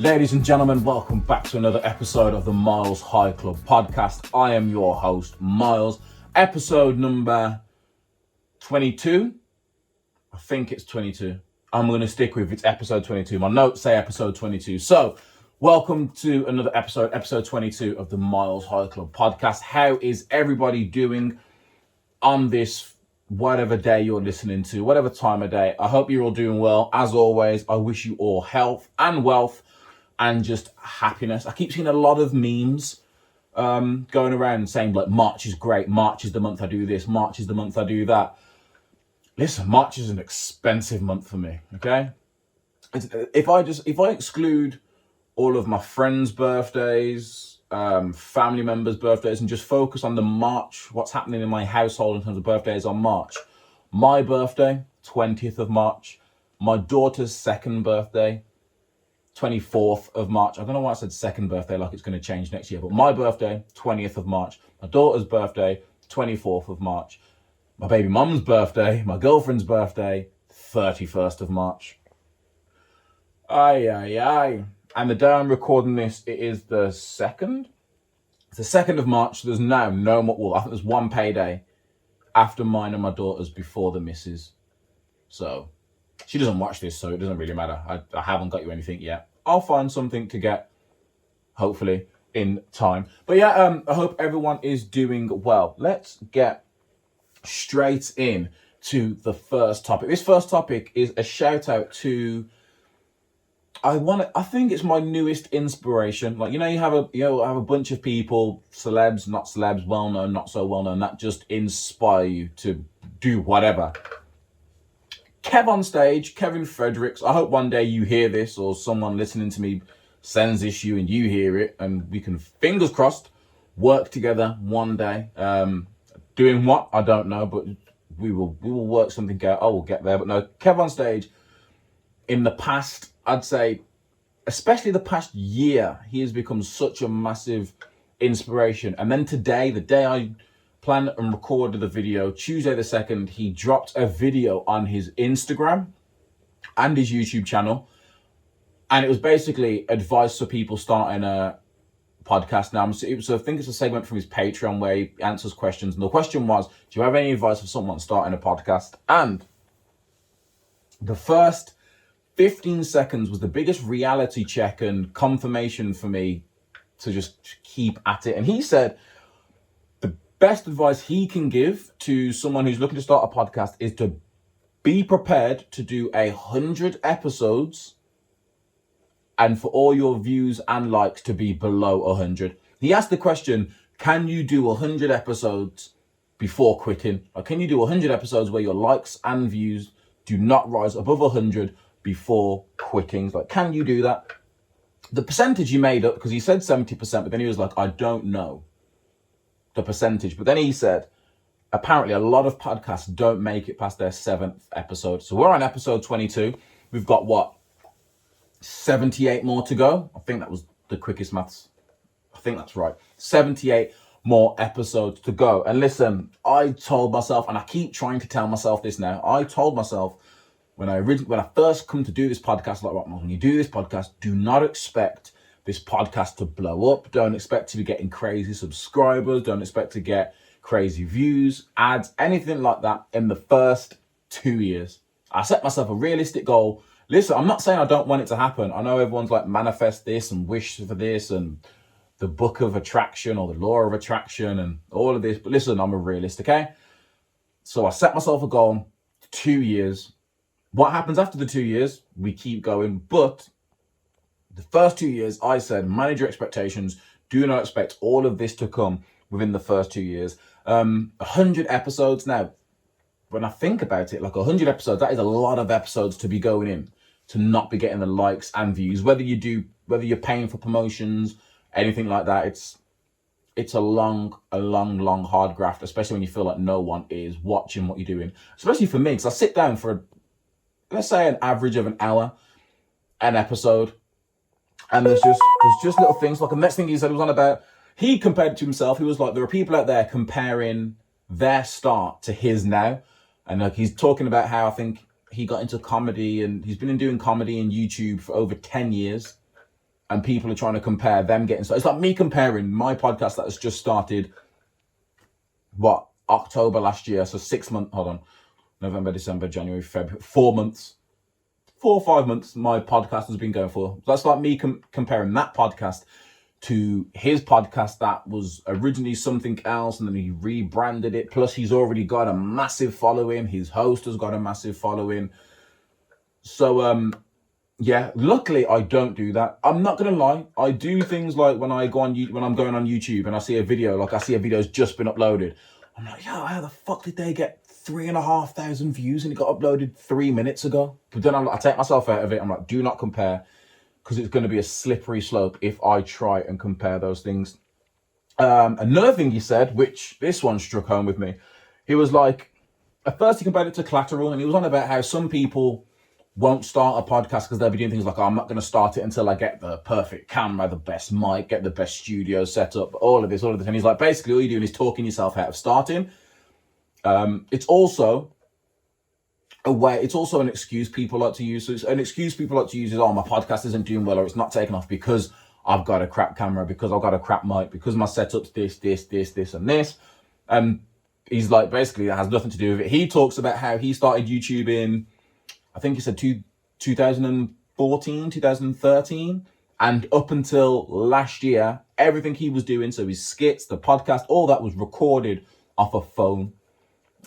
Ladies and gentlemen, welcome back to another episode of the MylesHighClub podcast. I am your host, Miles. Episode number 22. I think it's 22. I'm going to stick with it's episode 22. My notes say episode 22. So, welcome to another episode 22 of the MylesHighClub podcast. How is everybody doing on this whatever day you're listening to, whatever time of day? I hope you're all doing well. As always, I wish you all health and wealth and just happiness. I keep seeing a lot of memes going around saying like March is great, March is the month I do this, March is the month I do that. Listen, March is an expensive month for me, okay? If I exclude all of my friends' birthdays, family members' birthdays, and just focus on the March, what's happening in my household in terms of birthdays on March. My birthday, 20th of March. My daughter's second birthday, 24th of March. I don't know why I said second birthday, like it's going to change next year, but my birthday, 20th of March. My daughter's birthday, 24th of March. My baby mum's birthday, my girlfriend's birthday, 31st of March. Aye. And the day I'm recording this, it is the 2nd. It's the 2nd of March. There's now no more, well, I think there's one payday after mine and my daughter's before the missus. So she doesn't watch this, so it doesn't really matter. I haven't got you anything yet. I'll find something to get, hopefully, in time. But yeah, I hope everyone is doing well. Let's get straight in to the first topic. This first topic is a shout out to, I think it's my newest inspiration. Like, you have a bunch of people, celebs, not celebs, well known, not so well known, that just inspire you to do whatever. KevOnStage, Kevin Fredericks. I hope one day you hear this or someone listening to me sends this you and you hear it and we can, fingers crossed, work together one day. Doing what? I don't know, but we will work something out. I will get there. But no, KevOnStage, in the past, I'd say, especially the past year, he has become such a massive inspiration. And then today, the day I planned and recorded the video, Tuesday the 2nd, he dropped a video on his Instagram and his YouTube channel. And it was basically advice for people starting a podcast now. So I think it's a segment from his Patreon where he answers questions. And the question was, do you have any advice for someone starting a podcast? And the first 15 seconds was the biggest reality check and confirmation for me to just keep at it. And he said the best advice he can give to someone who's looking to start a podcast is to be prepared to do 100 episodes and for all your views and likes to be below 100. He asked the question, can you do 100 episodes before quitting? Or can you do 100 episodes where your likes and views do not rise above 100 before quitting? Like, can you do that? The percentage he made up, because he said 70%, but then he was like, I don't know the percentage. But then he said, apparently a lot of podcasts don't make it past their 7th episode. So we're on episode 22. We've got 78 more to go. I think that was the quickest maths. I think that's right. 78 more episodes to go. And listen, I told myself, and I keep trying to tell myself this now, I told myself when I first come to do this podcast, like, when you do this podcast, do not expect this podcast to blow up. Don't expect to be getting crazy subscribers. Don't expect to get crazy views, ads, anything like that in the first 2 years. I set myself a realistic goal. Listen, I'm not saying I don't want it to happen. I know everyone's like, manifest this and wish for this and the book of attraction or the law of attraction and all of this. But listen, I'm a realist, okay? So I set myself a goal, 2 years. What happens after the 2 years? We keep going. But the first 2 years, I said, manage your expectations. Do not expect all of this to come within the first 2 years. 100 episodes. Now, when I think about it, like 100 episodes, that is a lot of episodes to be going in, to not be getting the likes and views. Whether you're paying for promotions, anything like that, it's a long, hard graft, especially when you feel like no one is watching what you're doing. Especially for me, because I sit down for, let's say, an average of an hour an episode, and there's just little things. Like the next thing he said was on about, he compared it to himself. He was like, there are people out there comparing their start to his now. And like he's talking about how I think he got into comedy and he's been doing comedy and YouTube for over 10 years. and people are trying to compare them getting started. It's like me comparing my podcast that has just started, October last year, so 6 months, November, December, January, February, 4 months, 4 or 5 months my podcast has been going for. That's like me comparing that podcast to his podcast that was originally something else, and then he rebranded it. Plus, he's already got a massive following. His host has got a massive following. So, yeah, luckily I don't do that. I'm not gonna lie. I do things like when I'm going on YouTube and I see a video, like I see a video's just been uploaded. I'm like, yo, how the fuck did they get 3,500 views and it got uploaded 3 minutes ago? But then I take myself out of it. I'm like, do not compare, because it's going to be a slippery slope if I try and compare those things. Another thing he said, which this one struck home with me, he was like, at first he compared it to Collateral, and he was on about how some people won't start a podcast because they'll be doing things like, I'm not going to start it until I get the perfect camera, the best mic, get the best studio set up, all of this. And he's like, basically all you're doing is talking yourself out of starting. It's also an excuse people like to use. So it's an excuse people like to use is, oh, my podcast isn't doing well, or it's not taking off because I've got a crap camera, because I've got a crap mic, because my setup's this, and this. He's like, basically, it has nothing to do with it. He talks about how he started YouTube in, I think he said 2014, 2013. And up until last year, everything he was doing, so his skits, the podcast, all that was recorded off a phone.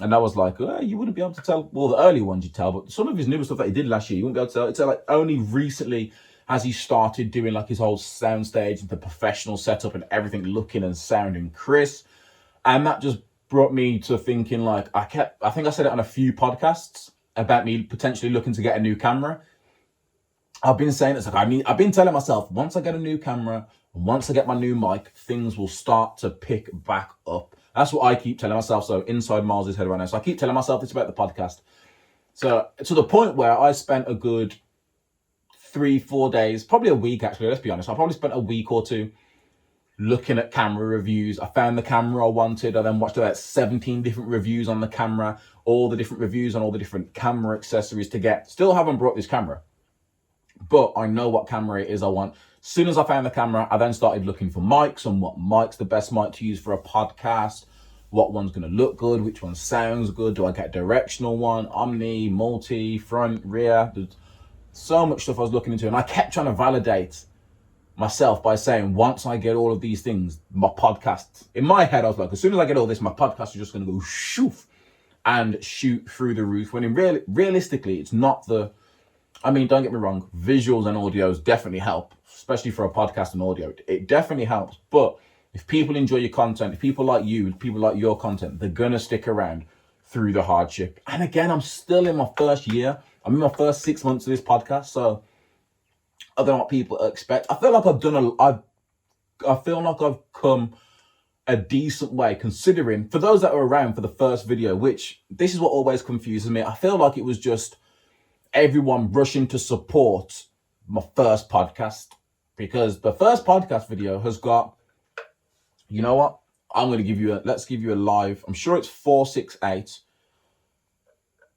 And I was like, you wouldn't be able to tell. Well, the early ones you tell, but some of his newer stuff that he did last year, you wouldn't be able to tell. It's like only recently has he started doing like his whole soundstage and the professional setup and everything looking and sounding crisp. And that just brought me to thinking, like, I think I said it on a few podcasts about me potentially looking to get a new camera. I've been saying it's like, I've been telling myself, once I get a new camera and once I get my new mic, things will start to pick back up. That's what I keep telling myself. So inside Miles' head right now. So I keep telling myself this about the podcast. So to the point where I spent a good 3-4 days, probably a week actually, let's be honest. I probably spent a week or two looking at camera reviews. I found the camera I wanted. I then watched about 17 different reviews on the camera, all the different reviews on all the different camera accessories to get. Still haven't brought this camera, but I know what camera it is I want. As soon as I found the camera, I then started looking for mics and what mic's the best mic to use for a podcast, what one's going to look good, which one sounds good. Do I get a directional one, omni, multi, front, rear? There's so much stuff I was looking into, and I kept trying to validate myself by saying, once I get all of these things, my podcast, in my head, I was like, as soon as I get all this, my podcast is just going to go shoof and shoot through the roof. When realistically, it's not don't get me wrong, visuals and audios definitely help, especially for a podcast and audio. It definitely helps. But if people enjoy your content, if people like you, people like your content, they're going to stick around through the hardship. And again, I'm still in my first year. I'm in my first 6 months of this podcast. So I don't know what people expect. I feel like I feel like I've come a decent way, considering for those that were around for the first video, which this is what always confuses me. I feel like it was just everyone rushing to support my first podcast, because the first podcast video has got, you know what? Let's give you a live. I'm sure it's 468,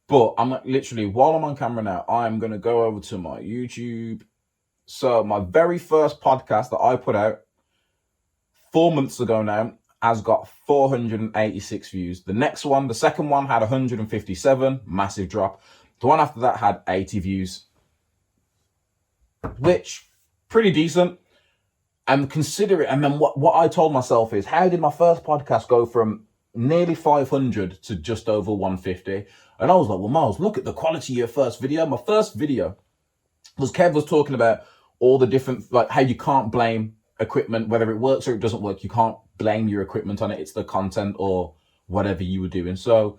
but I'm literally, while I'm on camera now, I'm going to go over to my YouTube. So my very first podcast that I put out 4 months ago now has got 486 views. The second one had 157, massive drop. The one after that had 80 views, which pretty decent. And consider it. And then what I told myself is, how did my first podcast go from nearly 500 to just over 150? And I was like, well, Miles, look at the quality of your first video. My first video was Kev was talking about all the different, like how you can't blame equipment, whether it works or it doesn't work. You can't blame your equipment on it. It's the content or whatever you were doing. So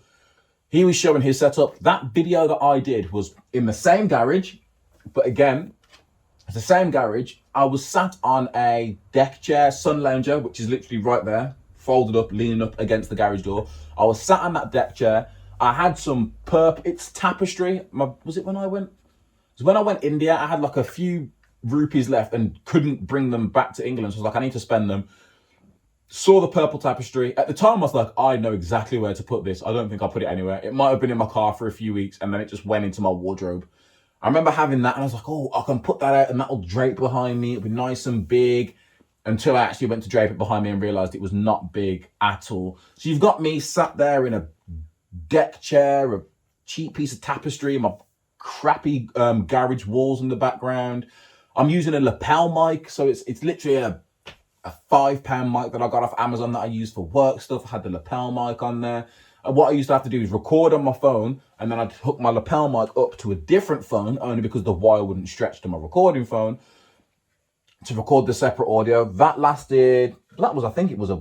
he was showing his setup. That video that I did was in the same garage, but again, it's the same garage. I was sat on a deck chair, sun lounger, which is literally right there, folded up, leaning up against the garage door. I was sat on that deck chair. I had some it's tapestry. Was it when I went India? I had like a few rupees left and couldn't bring them back to England. So I was like, I need to spend them. Saw the purple tapestry. At the time, I was like, I know exactly where to put this. I don't think I'll put it anywhere. It might have been in my car for a few weeks, and then it just went into my wardrobe. I remember having that and I was like, oh, I can put that out and that'll drape behind me. It'll be nice and big, until I actually went to drape it behind me and realized it was not big at all. So you've got me sat there in a deck chair, a cheap piece of tapestry, my crappy garage walls in the background. I'm using a lapel mic, so it's literally a £5 mic that I got off Amazon that I use for work stuff. I had the lapel mic on there. And what I used to have to do is record on my phone, and then I'd hook my lapel mic up to a different phone, only because the wire wouldn't stretch to my recording phone, to record the separate audio. That lasted, I think it was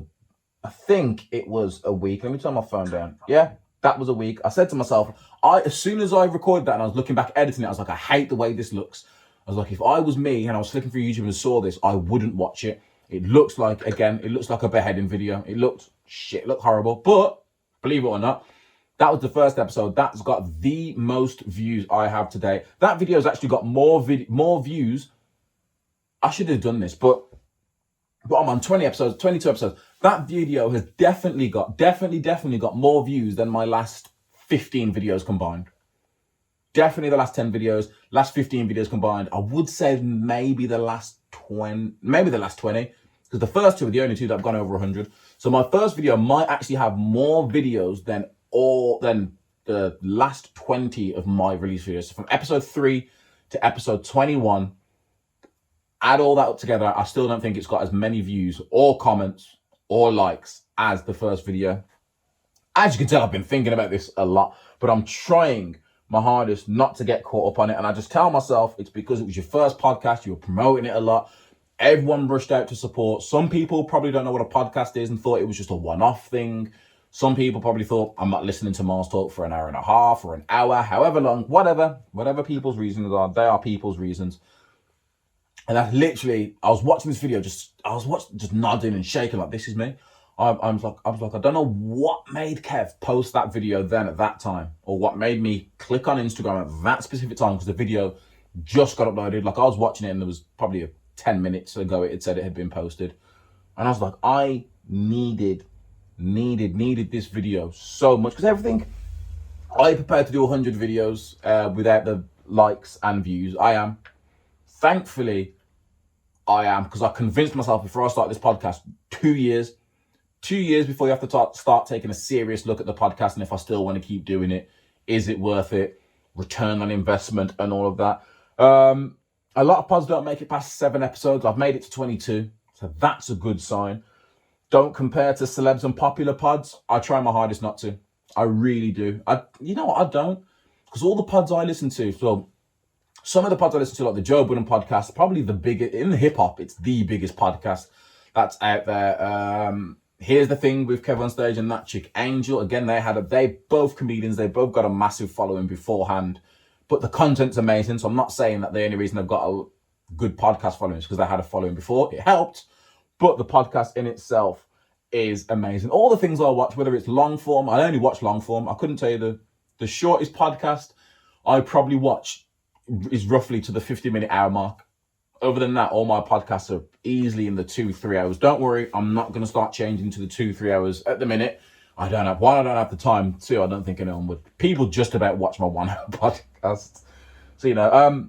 a week. Let me turn my phone down. Yeah, that was a week. I said to myself, as soon as I recorded that and I was looking back editing it, I was like, I hate the way this looks. I was like, if I was me and I was flicking through YouTube and saw this, I wouldn't watch it. It looks like a beheading video. It looked horrible. But believe it or not, that was the first episode. That's got the most views I have today. That video has actually got more views. I should have done this, but I'm on 22 episodes. That video has definitely got more views than my last 15 videos combined. Definitely the last 10 videos, last 15 videos combined. I would say maybe the last 20, because the first two are the only two that have gone over 100. So my first video might actually have more videos than the last 20 of my release videos. So from episode 3 to episode 21, add all that up together, I still don't think it's got as many views or comments or likes as the first video. As you can tell, I've been thinking about this a lot, but I'm trying my hardest not to get caught up on it. And I just tell myself it's because it was your first podcast, you were promoting it a lot. Everyone rushed out to support. Some people probably don't know what a podcast is and thought it was just a one-off thing. Some people probably thought, I'm not listening to Miles talk for an hour and a half or an hour, however long, whatever people's reasons are, they are people's reasons. And that's literally, I was watching this video, just nodding and shaking like, this is me. I was like, I don't know what made Kev post that video then at that time, or what made me click on Instagram at that specific time, because the video just got uploaded. Like, I was watching it and there was probably 10 minutes ago it said it had been posted. And I was like, I needed this video so much, because everything, I prepared to do 100 videos without the likes and views. Thankfully, because I convinced myself before I started this podcast, 2 years before you have to start taking a serious look at the podcast, and if I still want to keep doing it, is it worth it? Return on investment and all of that. A lot of pods don't make it past 7 episodes. I've made it to 22, so that's a good sign. Don't compare to celebs and popular pods. I try my hardest not to. I really do. I don't, because all the pods I listen to, so some of the pods I listen to, like the Joe Budden podcast, probably the biggest in hip hop. It's the biggest podcast that's out there. Here's the Thing with KevOnStage and that chick Angel. Again, they both comedians. They both got a massive following beforehand, but the content's amazing. So I'm not saying that the only reason they've got a good podcast following is because they had a following before. It helped, but the podcast in itself is amazing. All the things I watch, whether it's long form, I only watch long form. I couldn't tell you the shortest podcast I probably watch is roughly to the 50-minute hour mark. Other than that, all my podcasts are easily in the 2-3 hours. Don't worry, I'm not going to start changing to the 2-3 hours at the minute. I don't have the time. 2, I don't think anyone would. People just about watch my 1 hour podcast. So,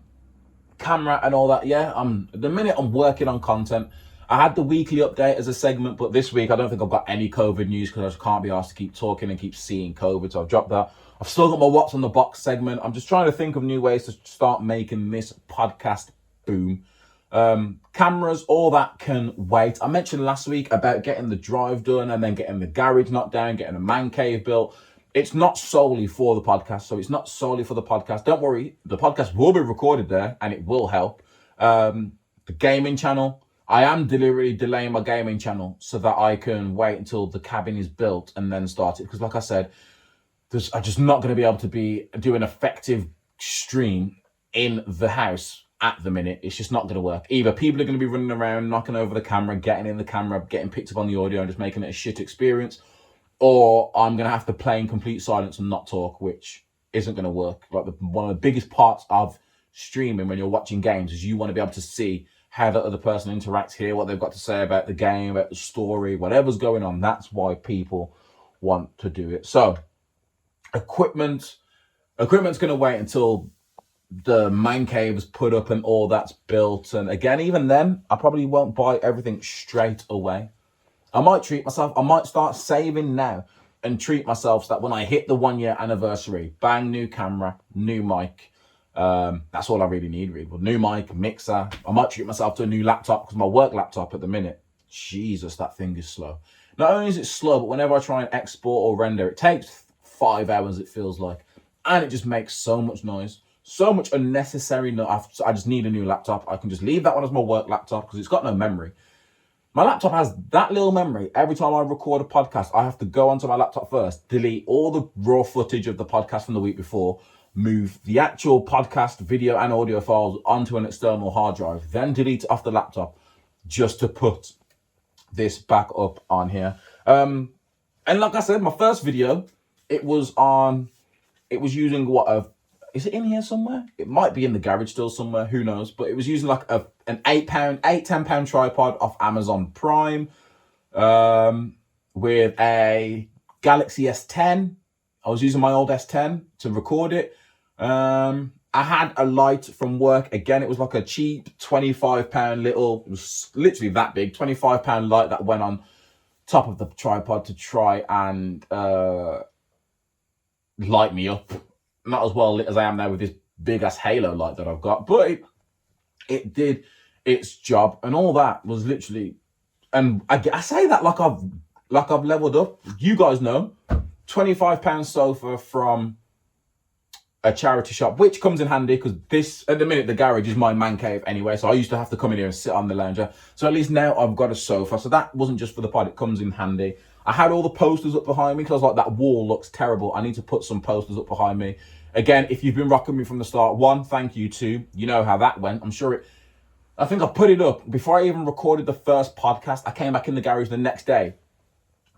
camera and all that. Yeah, at the minute I'm working on content. I had the weekly update as a segment, but this week I don't think I've got any COVID news because I just can't be asked to keep talking and keep seeing COVID. So I've dropped that. I've still got my What's on the Box segment. I'm just trying to think of new ways to start making this podcast boom. Cameras, all that can wait. I mentioned last week about getting the drive done and then getting the garage knocked down, getting a man cave built. It's not solely for the podcast. So it's not solely for the podcast. Don't worry. The podcast will be recorded there and it will help. The gaming channel, I am deliberately delaying my gaming channel so that I can wait until the cabin is built and then start it. Because like I said, I'm just not going to be able to do an effective stream in the house at the minute. It's just not going to work. Either people are going to be running around, knocking over the camera, getting in the camera, getting picked up on the audio and just making it a shit experience, or I'm going to have to play in complete silence and not talk, which isn't going to work. Like one of the biggest parts of streaming when you're watching games is you want to be able to see how the other person interacts, hear what they've got to say about the game, about the story, whatever's going on. That's why people want to do it. So equipment's going to wait until the man cave is put up and all that's built. And again, even then, I probably won't buy everything straight away. I might treat myself. I might start saving now and treat myself so that when I hit the 1 year anniversary, bang, new camera, new mic. That's all I really need, really. Well, new mic, mixer. I might treat myself to a new laptop because my work laptop at the minute, Jesus, that thing is slow. Not only is it slow, but whenever I try and export or render, it takes 5 hours, it feels like. And it just makes so much noise. So much unnecessary noise. I just need a new laptop. I can just leave that one as my work laptop because it's got no memory. My laptop has that little memory. Every time I record a podcast, I have to go onto my laptop first, delete all the raw footage of the podcast from the week before, move the actual podcast video and audio files onto an external hard drive, then delete it off the laptop just to put this back up on here. And like I said, my first video, it was using is it in here somewhere? It might be in the garage still somewhere, who knows? But it was using like an £10 tripod off Amazon Prime with a Galaxy S10. I was using my old S10 to record it. I had a light from work. Again, it was like a cheap £25 little, it was literally that big, £25 light that went on top of the tripod to try and light me up. Not as well lit as I am now with this big ass halo light that I've got, but it did its job, and all that was literally. And I say that like I've leveled up. You guys know, £25 sofa from a charity shop, which comes in handy because this at the minute the garage is my man cave anyway. So I used to have to come in here and sit on the lounger. So at least now I've got a sofa. So that wasn't just for the pod; it comes in handy. I had all the posters up behind me because I was like, that wall looks terrible. I need to put some posters up behind me. Again, if you've been rocking me from the start, one, thank you. Two, you know how that went. I'm sure I think I put it up before I even recorded the first podcast. I came back in the garage the next day.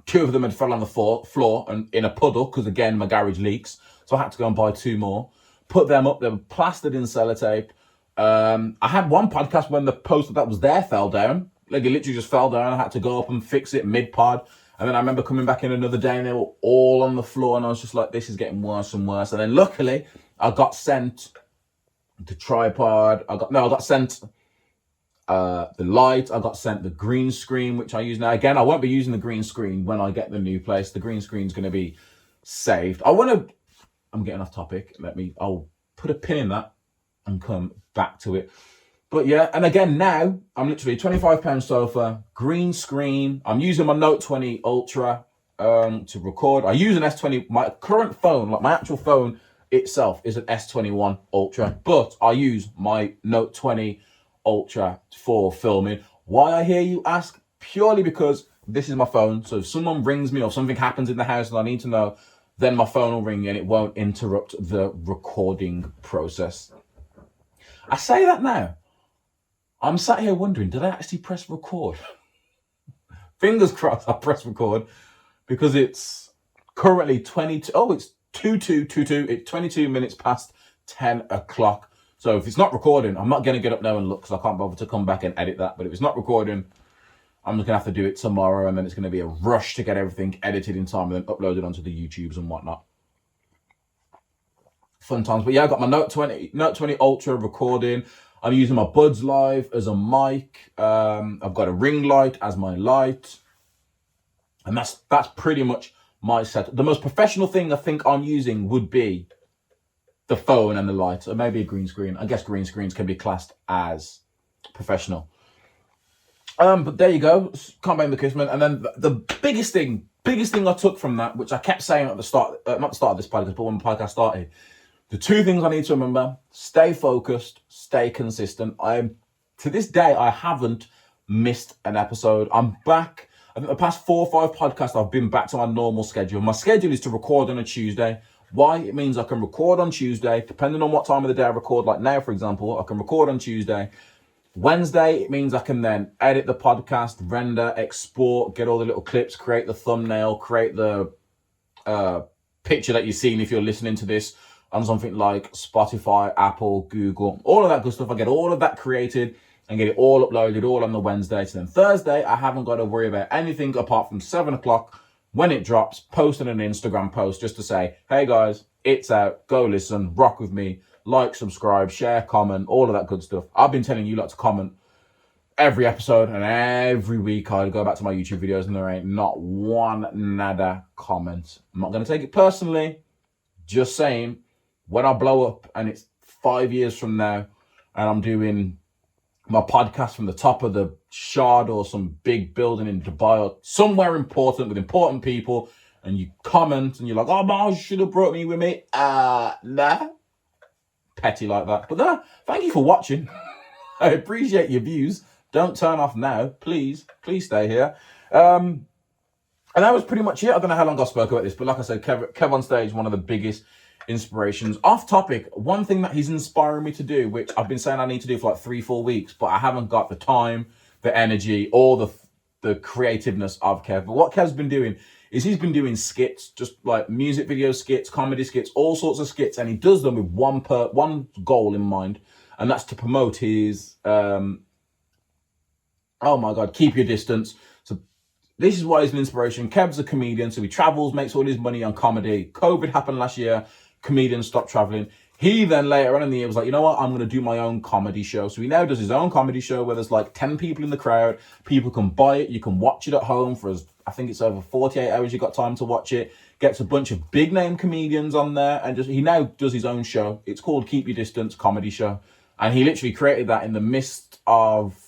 2 of them had fell on the floor and in a puddle because, again, my garage leaks. So I had to go and buy 2 more. Put them up. They were plastered in sellotape. I had one podcast when the poster that was there fell down. Like, it literally just fell down. I had to go up and fix it mid-pod. And then I remember coming back in another day and they were all on the floor. And I was just like, this is getting worse and worse. And then luckily, I got sent the tripod. I got sent the light. I got sent the green screen, which I use now. Again, I won't be using the green screen when I get the new place. The green screen's going to be saved. I'm getting off topic. I'll put a pin in that and come back to it. But yeah, and again, now I'm literally £25 sofa, green screen. I'm using my Note 20 Ultra to record. I use an S20. My current phone, like my actual phone itself, is an S21 Ultra, but I use my Note 20 Ultra for filming. Why, I hear you ask? Purely because this is my phone. So if someone rings me or something happens in the house and I need to know, then my phone will ring and it won't interrupt the recording process. I say that now. I'm sat here wondering, did I actually press record? Fingers crossed I press record because it's currently 22. Oh, it's 2222. It's 22 minutes past 10 o'clock. So if it's not recording, I'm not going to get up now and look because I can't bother to come back and edit that. But if it's not recording, I'm just going to have to do it tomorrow. And then it's going to be a rush to get everything edited in time and then uploaded onto the YouTubes and whatnot. Fun times. But yeah, I got my Note 20 Ultra recording. I'm using my Buds Live as a mic. I've got a ring light as my light. And that's pretty much my setup. The most professional thing I think I'm using would be the phone and the light, or maybe a green screen. I guess green screens can be classed as professional. But there you go. Can't blame the Kismet. And then the biggest thing I took from that, which I kept saying at the start, not the start of this podcast, but when the podcast started, the 2 things I need to remember: stay focused, stay consistent. To this day, I haven't missed an episode. I'm back. I think the past 4 or 5 podcasts, I've been back to my normal schedule. My schedule is to record on a Tuesday. Why? It means I can record on Tuesday, depending on what time of the day I record. Like now, for example, I can record on Tuesday. Wednesday, it means I can then edit the podcast, render, export, get all the little clips, create the thumbnail, create the picture that you're seeing if you're listening to this on something like Spotify, Apple, Google, all of that good stuff. I get all of that created and get it all uploaded all on the Wednesday. So then Thursday, I haven't got to worry about anything apart from 7 o'clock when it drops, posting an Instagram post just to say, hey guys, it's out, go listen, rock with me, like, subscribe, share, comment, all of that good stuff. I've been telling you lot to comment every episode, and every week I go back to my YouTube videos and there ain't not one nada comment. I'm not going to take it personally. Just saying, when I blow up and it's 5 years from now and I'm doing my podcast from the top of the Shard or some big building in Dubai or somewhere important with important people, and you comment and you're like, oh, Miles, you should have brought me with me. Nah. Petty like that. But thank you for watching. I appreciate your views. Don't turn off now. Please stay here. And that was pretty much it. I don't know how long I spoke about this, but like I said, KevOnStage, one of the biggest inspirations. Off topic, one thing that he's inspiring me to do, which I've been saying I need to do for like 3-4 weeks, but I haven't got the time, the energy, or the creativeness of Kev. But what Kev's been doing is he's been doing skits, just like music video skits, comedy skits, all sorts of skits, and he does them with one goal in mind, and that's to promote his oh my God, keep your distance. So this is why he's an inspiration. Kev's a comedian, so he travels, makes all his money on comedy. COVID happened last year. Comedians stopped traveling. He then later on in the year was like, you know what? I'm going to do my own comedy show. So he now does his own comedy show where there's like 10 people in the crowd. People can buy it. You can watch it at home for, I think it's over 48 hours. You got time to watch it. Gets a bunch of big name comedians on there. And he now does his own show. It's called Keep Your Distance Comedy Show. And he literally created that in the midst of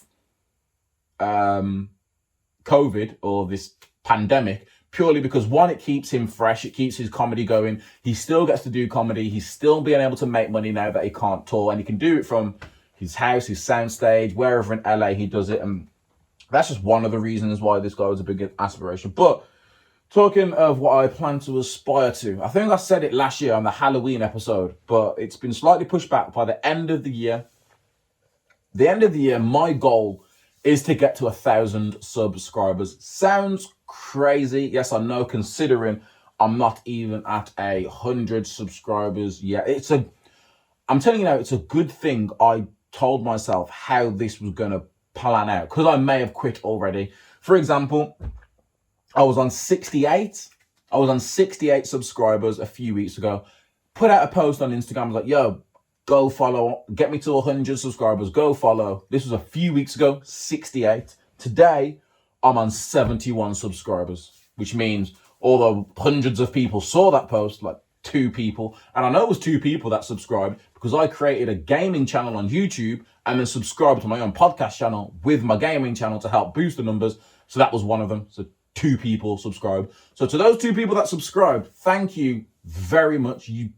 COVID or this pandemic, purely because one, it keeps him fresh, it keeps his comedy going. He still gets to do comedy. He's still being able to make money now that he can't tour, and he can do it from his house, his soundstage, wherever in LA he does it. And that's just one of the reasons why this guy was a big aspiration. But talking of what I plan to aspire to, I think I said it last year on the Halloween episode, but it's been slightly pushed back. By the end of the year, my goal is to get to 1,000 subscribers. Sounds crazy. Yes, I know, considering I'm not even at 100 subscribers yet. I'm telling you now, it's a good thing I told myself how this was going to plan out, because I may have quit already. For example, I was on 68 subscribers a few weeks ago. Put out a post on Instagram, I was like, yo, go follow, get me to 100 subscribers, go follow. This was a few weeks ago, 68. Today, I'm on 71 subscribers, which means although hundreds of people saw that post, like 2 people, and I know it was 2 people that subscribed because I created a gaming channel on YouTube and then subscribed to my own podcast channel with my gaming channel to help boost the numbers. So that was one of them. So 2 people subscribed. So to those 2 people that subscribed, thank you very much. You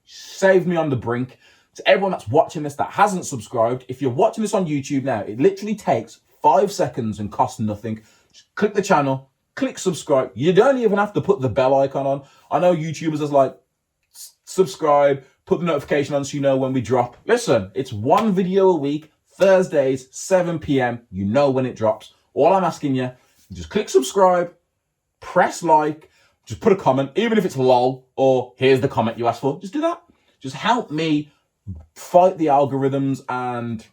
saved me on the brink. To everyone that's watching this that hasn't subscribed, if you're watching this on YouTube now, it literally takes 5 seconds and costs nothing. Just click the channel, click subscribe. You don't even have to put the bell icon on. I know YouTubers are like, subscribe, put the notification on so you know when we drop. Listen, it's 1 video a week, Thursdays, 7 p.m. You know when it drops. All I'm asking you, just click subscribe, press like, just put a comment, even if it's lol or here's the comment you asked for. Just do that. Just help me fight the algorithms and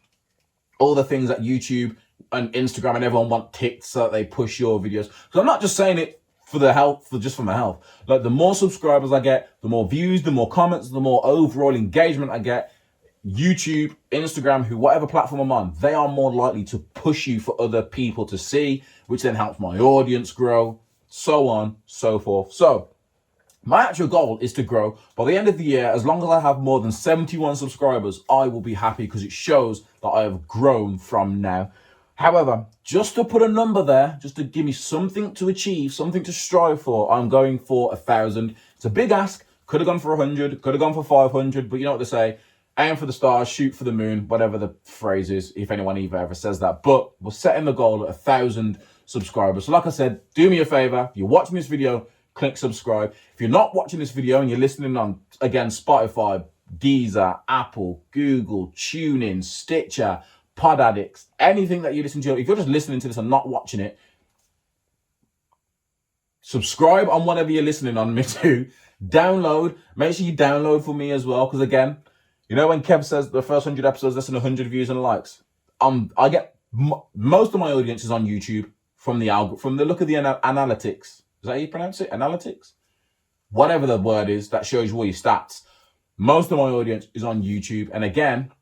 all the things that YouTube and Instagram and everyone want ticked so that they push your videos. So I'm not just saying it for the health, just for my health. Like, the more subscribers I get, the more views, the more comments, the more overall engagement I get. YouTube, Instagram, whatever platform I'm on, they are more likely to push you for other people to see, which then helps my audience grow, so on, so forth. So my actual goal is to grow. By the end of the year, as long as I have more than 71 subscribers, I will be happy, because it shows that I have grown from now. However, just to put a number there, just to give me something to achieve, something to strive for, I'm going for 1,000. It's a big ask. Could have gone for 100, could have gone for 500, but you know what they say, aim for the stars, shoot for the moon, whatever the phrase is, if anyone ever says that. But we're setting the goal at 1,000 subscribers. So like I said, do me a favor, you're watching this video, click subscribe. If you're not watching this video and you're listening on, again, Spotify, Deezer, Apple, Google, TuneIn, Stitcher, Pod Addicts, anything that you listen to, if you're just listening to this and not watching it, subscribe on whatever you're listening on me to. Download. Make sure you download for me as well, because again, you know when Kev says the first 100 episodes, less than 100 views and likes? I get most of my audience is on YouTube from the look of the analytics. Is that how you pronounce it? Analytics? Whatever the word is that shows you all your stats. Most of my audience is on YouTube. And again,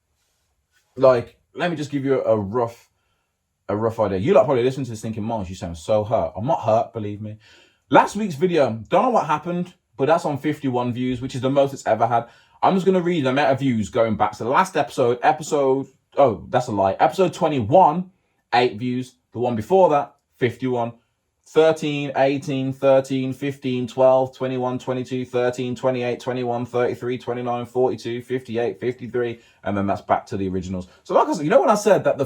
like, let me just give you a rough idea. You lot probably listen to this thinking, Miles, you sound so hurt. I'm not hurt, believe me. Last week's video, don't know what happened, but that's on 51 views, which is the most it's ever had. I'm just going to read the amount of views going back to the last episode. Oh, that's a lie. Episode 21, 8 views. The one before that, 51. 13, 18, 13, 15, 12, 21, 22, 13, 28, 21, 33, 29, 42, 58, 53, and then that's back to the originals. So like I said, you know when I said that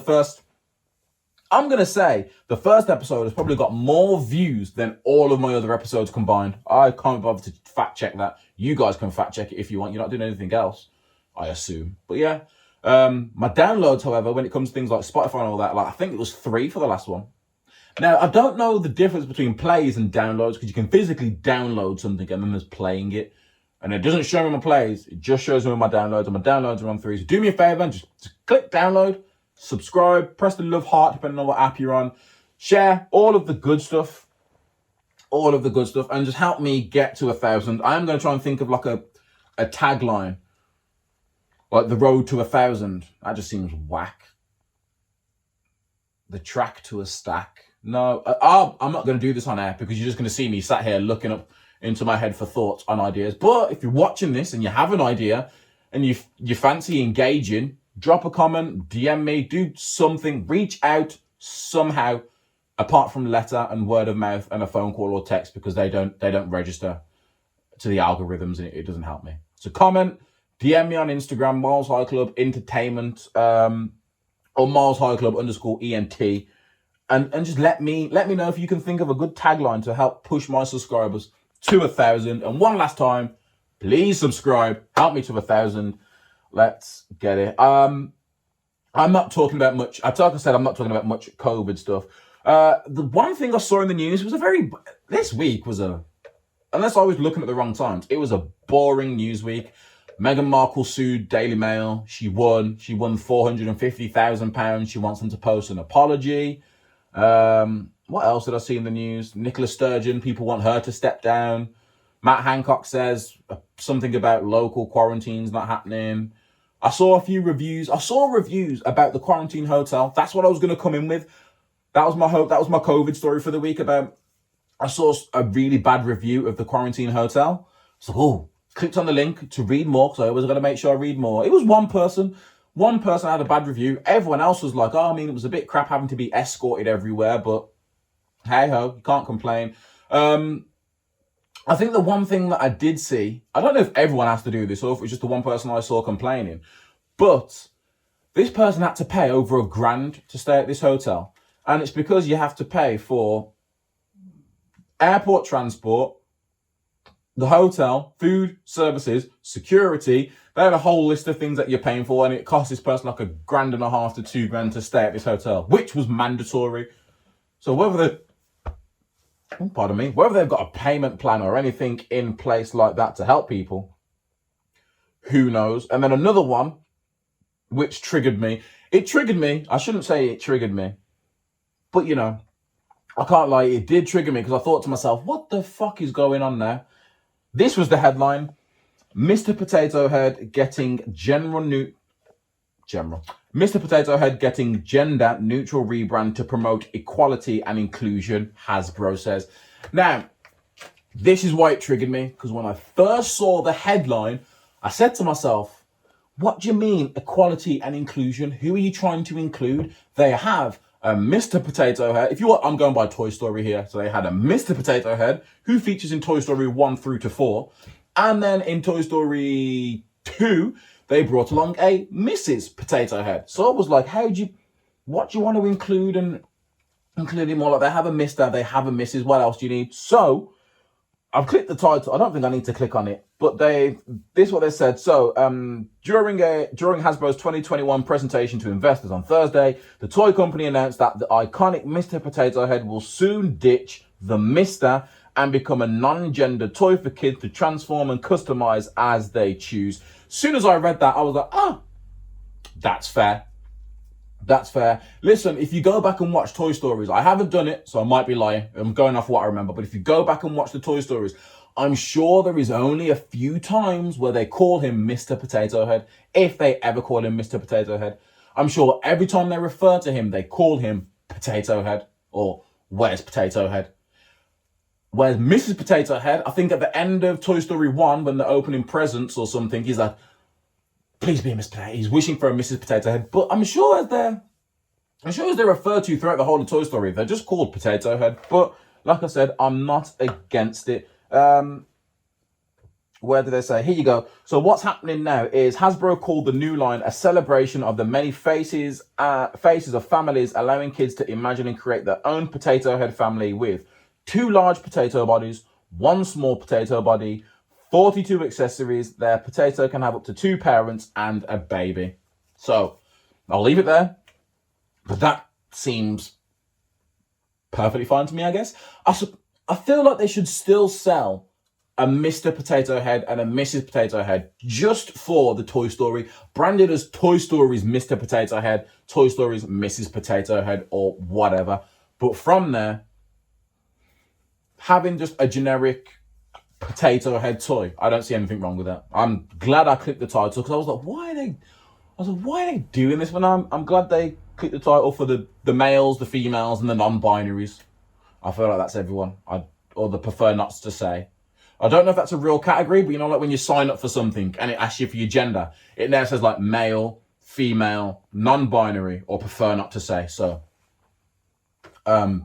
I'm going to say the first episode has probably got more views than all of my other episodes combined. I can't bother to fact check that. You guys can fact check it if you want. You're not doing anything else, I assume. But yeah, my downloads, however, when it comes to things like Spotify and all that, like I think it was 3 for the last one. Now, I don't know the difference between plays and downloads because you can physically download something and then there's playing it. And it doesn't show me my plays. It just shows me my downloads. And my downloads are on 3. So do me a favor and just click download, subscribe, press the love heart depending on what app you're on. Share all of the good stuff. All of the good stuff. And just help me get to 1,000. I am going to try and think of like a tagline. Like the road to 1,000. That just seems whack. The track to a stack. No, I'm not going to do this on air because you're just going to see me sat here looking up into my head for thoughts on ideas. But if you're watching this and you have an idea and you fancy engaging, drop a comment, DM me, do something, reach out somehow, apart from letter and word of mouth and a phone call or text because they don't register to the algorithms and it doesn't help me. So comment, DM me on Instagram, MylesHighClub Entertainment, or MylesHighClub_ENT. And just let me know if you can think of a good tagline to help push my subscribers to 1,000. And one last time, please subscribe. Help me to 1,000. Let's get it. I'm not talking about much. Like I said, I'm not talking about much COVID stuff. The one thing I saw in the news was this week was unless I was looking at the wrong times, it was a boring news week. Meghan Markle sued Daily Mail. She won £450,000. She wants them to post an apology. What else did I see in the news? Nicola Sturgeon, people want her to step down. Matt Hancock says something about local quarantines not happening. I saw a few reviews. I saw reviews about the quarantine hotel. That's what I was going to come in with. That was my hope. That was my COVID story for the week. I saw a really bad review of the quarantine hotel. So, clicked on the link to read more because I always got to make sure I read more. It was one person. One person had a bad review. Everyone else was like, it was a bit crap having to be escorted everywhere, but hey-ho, you can't complain. I think the one thing that I did see, I don't know if everyone has to do this or if it was just the one person I saw complaining, but this person had to pay over $1,000 to stay at this hotel. And it's because you have to pay for airport transport, the hotel, food, services, security. They had a whole list of things that you're paying for, and it cost this person like $1,500 to $2,000 to stay at this hotel, which was mandatory. So whether they've got a payment plan or anything in place like that to help people, who knows? And then another one, which triggered me. It triggered me. I shouldn't say it triggered me, but I can't lie. It did trigger me because I thought to myself, what the fuck is going on now? This was the headline. Mr. Potato Head getting Mr. Potato Head getting gender neutral rebrand to promote equality and inclusion, Hasbro says. Now, this is why it triggered me, because when I first saw the headline, I said to myself, what do you mean equality and inclusion? Who are you trying to include? They have a Mr. Potato Head. I'm going by Toy Story here. So they had a Mr. Potato Head who features in Toy Story 1 through to 4. And then in Toy Story 2, they brought along a Mrs. Potato Head. So I was like, what do you want to include? And including more like they have a Mr., they have a Mrs. What else do you need? So I've clicked the title. I don't think I need to click on it, but this is what they said. So during Hasbro's 2021 presentation to investors on Thursday, the toy company announced that the iconic Mr. Potato Head will soon ditch the Mr. and become a non-gender toy for kids to transform and customize as they choose. As soon as I read that, I was like, that's fair. That's fair. Listen, if you go back and watch Toy Stories, I haven't done it, so I might be lying. I'm going off what I remember. But if you go back and watch the Toy Stories, I'm sure there is only a few times where they call him Mr. Potato Head, if they ever call him Mr. Potato Head. I'm sure every time they refer to him, they call him Potato Head or Where's Potato Head. Whereas Mrs. Potato Head, I think at the end of Toy Story 1, when they're opening presents or something, he's like, please be a Miss Potato. He's wishing for a Mrs. Potato Head. But I'm sure as they're referred to throughout the whole of Toy Story, they're just called Potato Head. But like I said, I'm not against it. Where did they say? Here you go. So what's happening now is Hasbro called the new line a celebration of the many faces of families, allowing kids to imagine and create their own Potato Head family with 2 large potato bodies, 1 small potato body, 42 accessories. Their potato can have up to 2 parents and a baby. So I'll leave it there. But that seems perfectly fine to me, I guess. I feel like they should still sell a Mr. Potato Head and a Mrs. Potato Head just for the Toy Story, branded as Toy Story's Mr. Potato Head, Toy Story's Mrs. Potato Head, or whatever. But from there, having just a generic Potato Head toy, I don't see anything wrong with that. I'm glad I clicked the title because I was like, why are they doing this? When I'm glad they clicked the title for the males, the females, and the non-binaries. I feel like that's everyone. Or the prefer not to say. I don't know if that's a real category, but you know, like when you sign up for something and it asks you for your gender, it now says like male, female, non-binary, or prefer not to say. So, I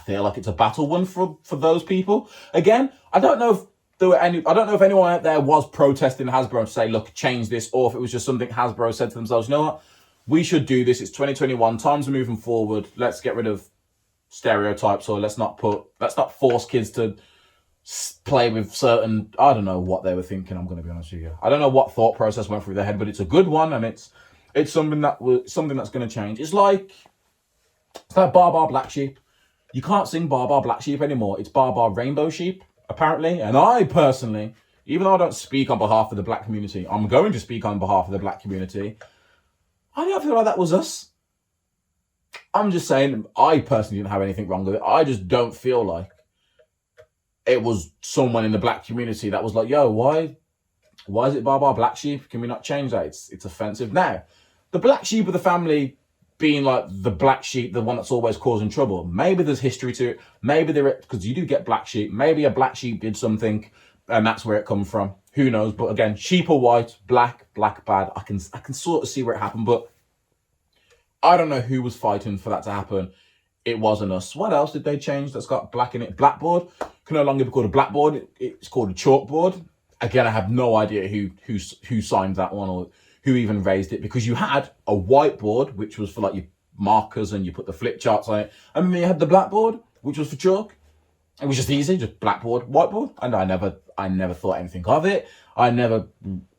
feel like it's a battle one for those people. Again, I don't know if anyone out there was protesting Hasbro to say, look, change this, or if it was just something Hasbro said to themselves, you know what, we should do this. It's 2021. Times are moving forward. Let's get rid of stereotypes, or let's not force kids to play with certain, I don't know what they were thinking. I'm going to be honest with you. I don't know what thought process went through their head, but it's a good one, and it's something that's going to change. It's like Bar Bar Black Sheep. You can't sing Bar Bar Black Sheep anymore. It's Bar Bar Rainbow Sheep, apparently. And I personally, even though I don't speak on behalf of the black community, I'm going to speak on behalf of the black community. I don't feel like that was us. I'm just saying, I personally didn't have anything wrong with it. I just don't feel like it was someone in the black community that was like, yo, why is it Bar Bar Black Sheep? Can we not change that? It's offensive. Now, the black sheep of the family being like the black sheep, the one that's always causing trouble. Maybe there's history to it. Maybe because you do get black sheep. Maybe a black sheep did something and that's where it comes from. Who knows? But again, sheep are white, black bad. I can sort of see where it happened, but I don't know who was fighting for that to happen. It wasn't us. What else did they change that's got black in it? Blackboard can no longer be called a blackboard. It's called a chalkboard. Again, I have no idea who signed that one or who even raised it, because you had a whiteboard, which was for like your markers and you put the flip charts on it. And then you had the blackboard, which was for chalk. It was just easy, just blackboard, whiteboard. And I never thought anything of it. I never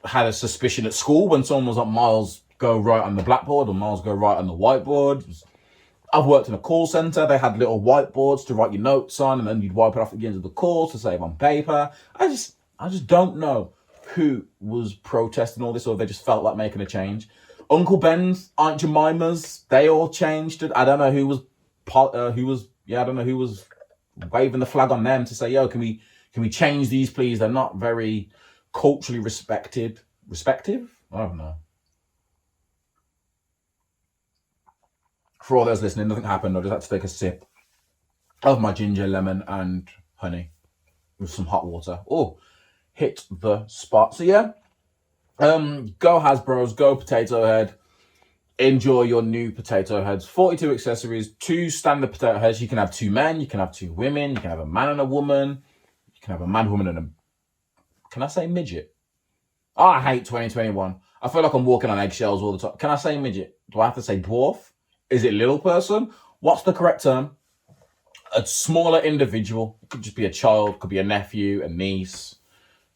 had a suspicion at school when someone was like, Miles, go right on the blackboard, or Miles, go right on the whiteboard. I've worked in a call center. They had little whiteboards to write your notes on, and then you'd wipe it off at the end of the call to save on paper. I just don't know who was protesting all this, or they just felt like making a change. Uncle Ben's, Aunt Jemima's, they all changed it. I don't know who was waving the flag on them to say, yo, can we change these, please? They're not very culturally respective. I don't know. For all those listening, nothing happened. I just had to take a sip of my ginger, lemon, and honey with some hot water. Oh, hit the spot. So yeah, go Hasbro's, go Potato Head. Enjoy your new Potato Heads. 42 accessories, 2 standard Potato Heads. You can have 2 men, you can have 2 women, you can have a man and a woman, you can have a man, woman, and a... Can I say midget? Oh, I hate 2021. I feel like I'm walking on eggshells all the time. Can I say midget? Do I have to say dwarf? Is it little person? What's the correct term? A smaller individual. It could just be a child, could be a nephew, a niece.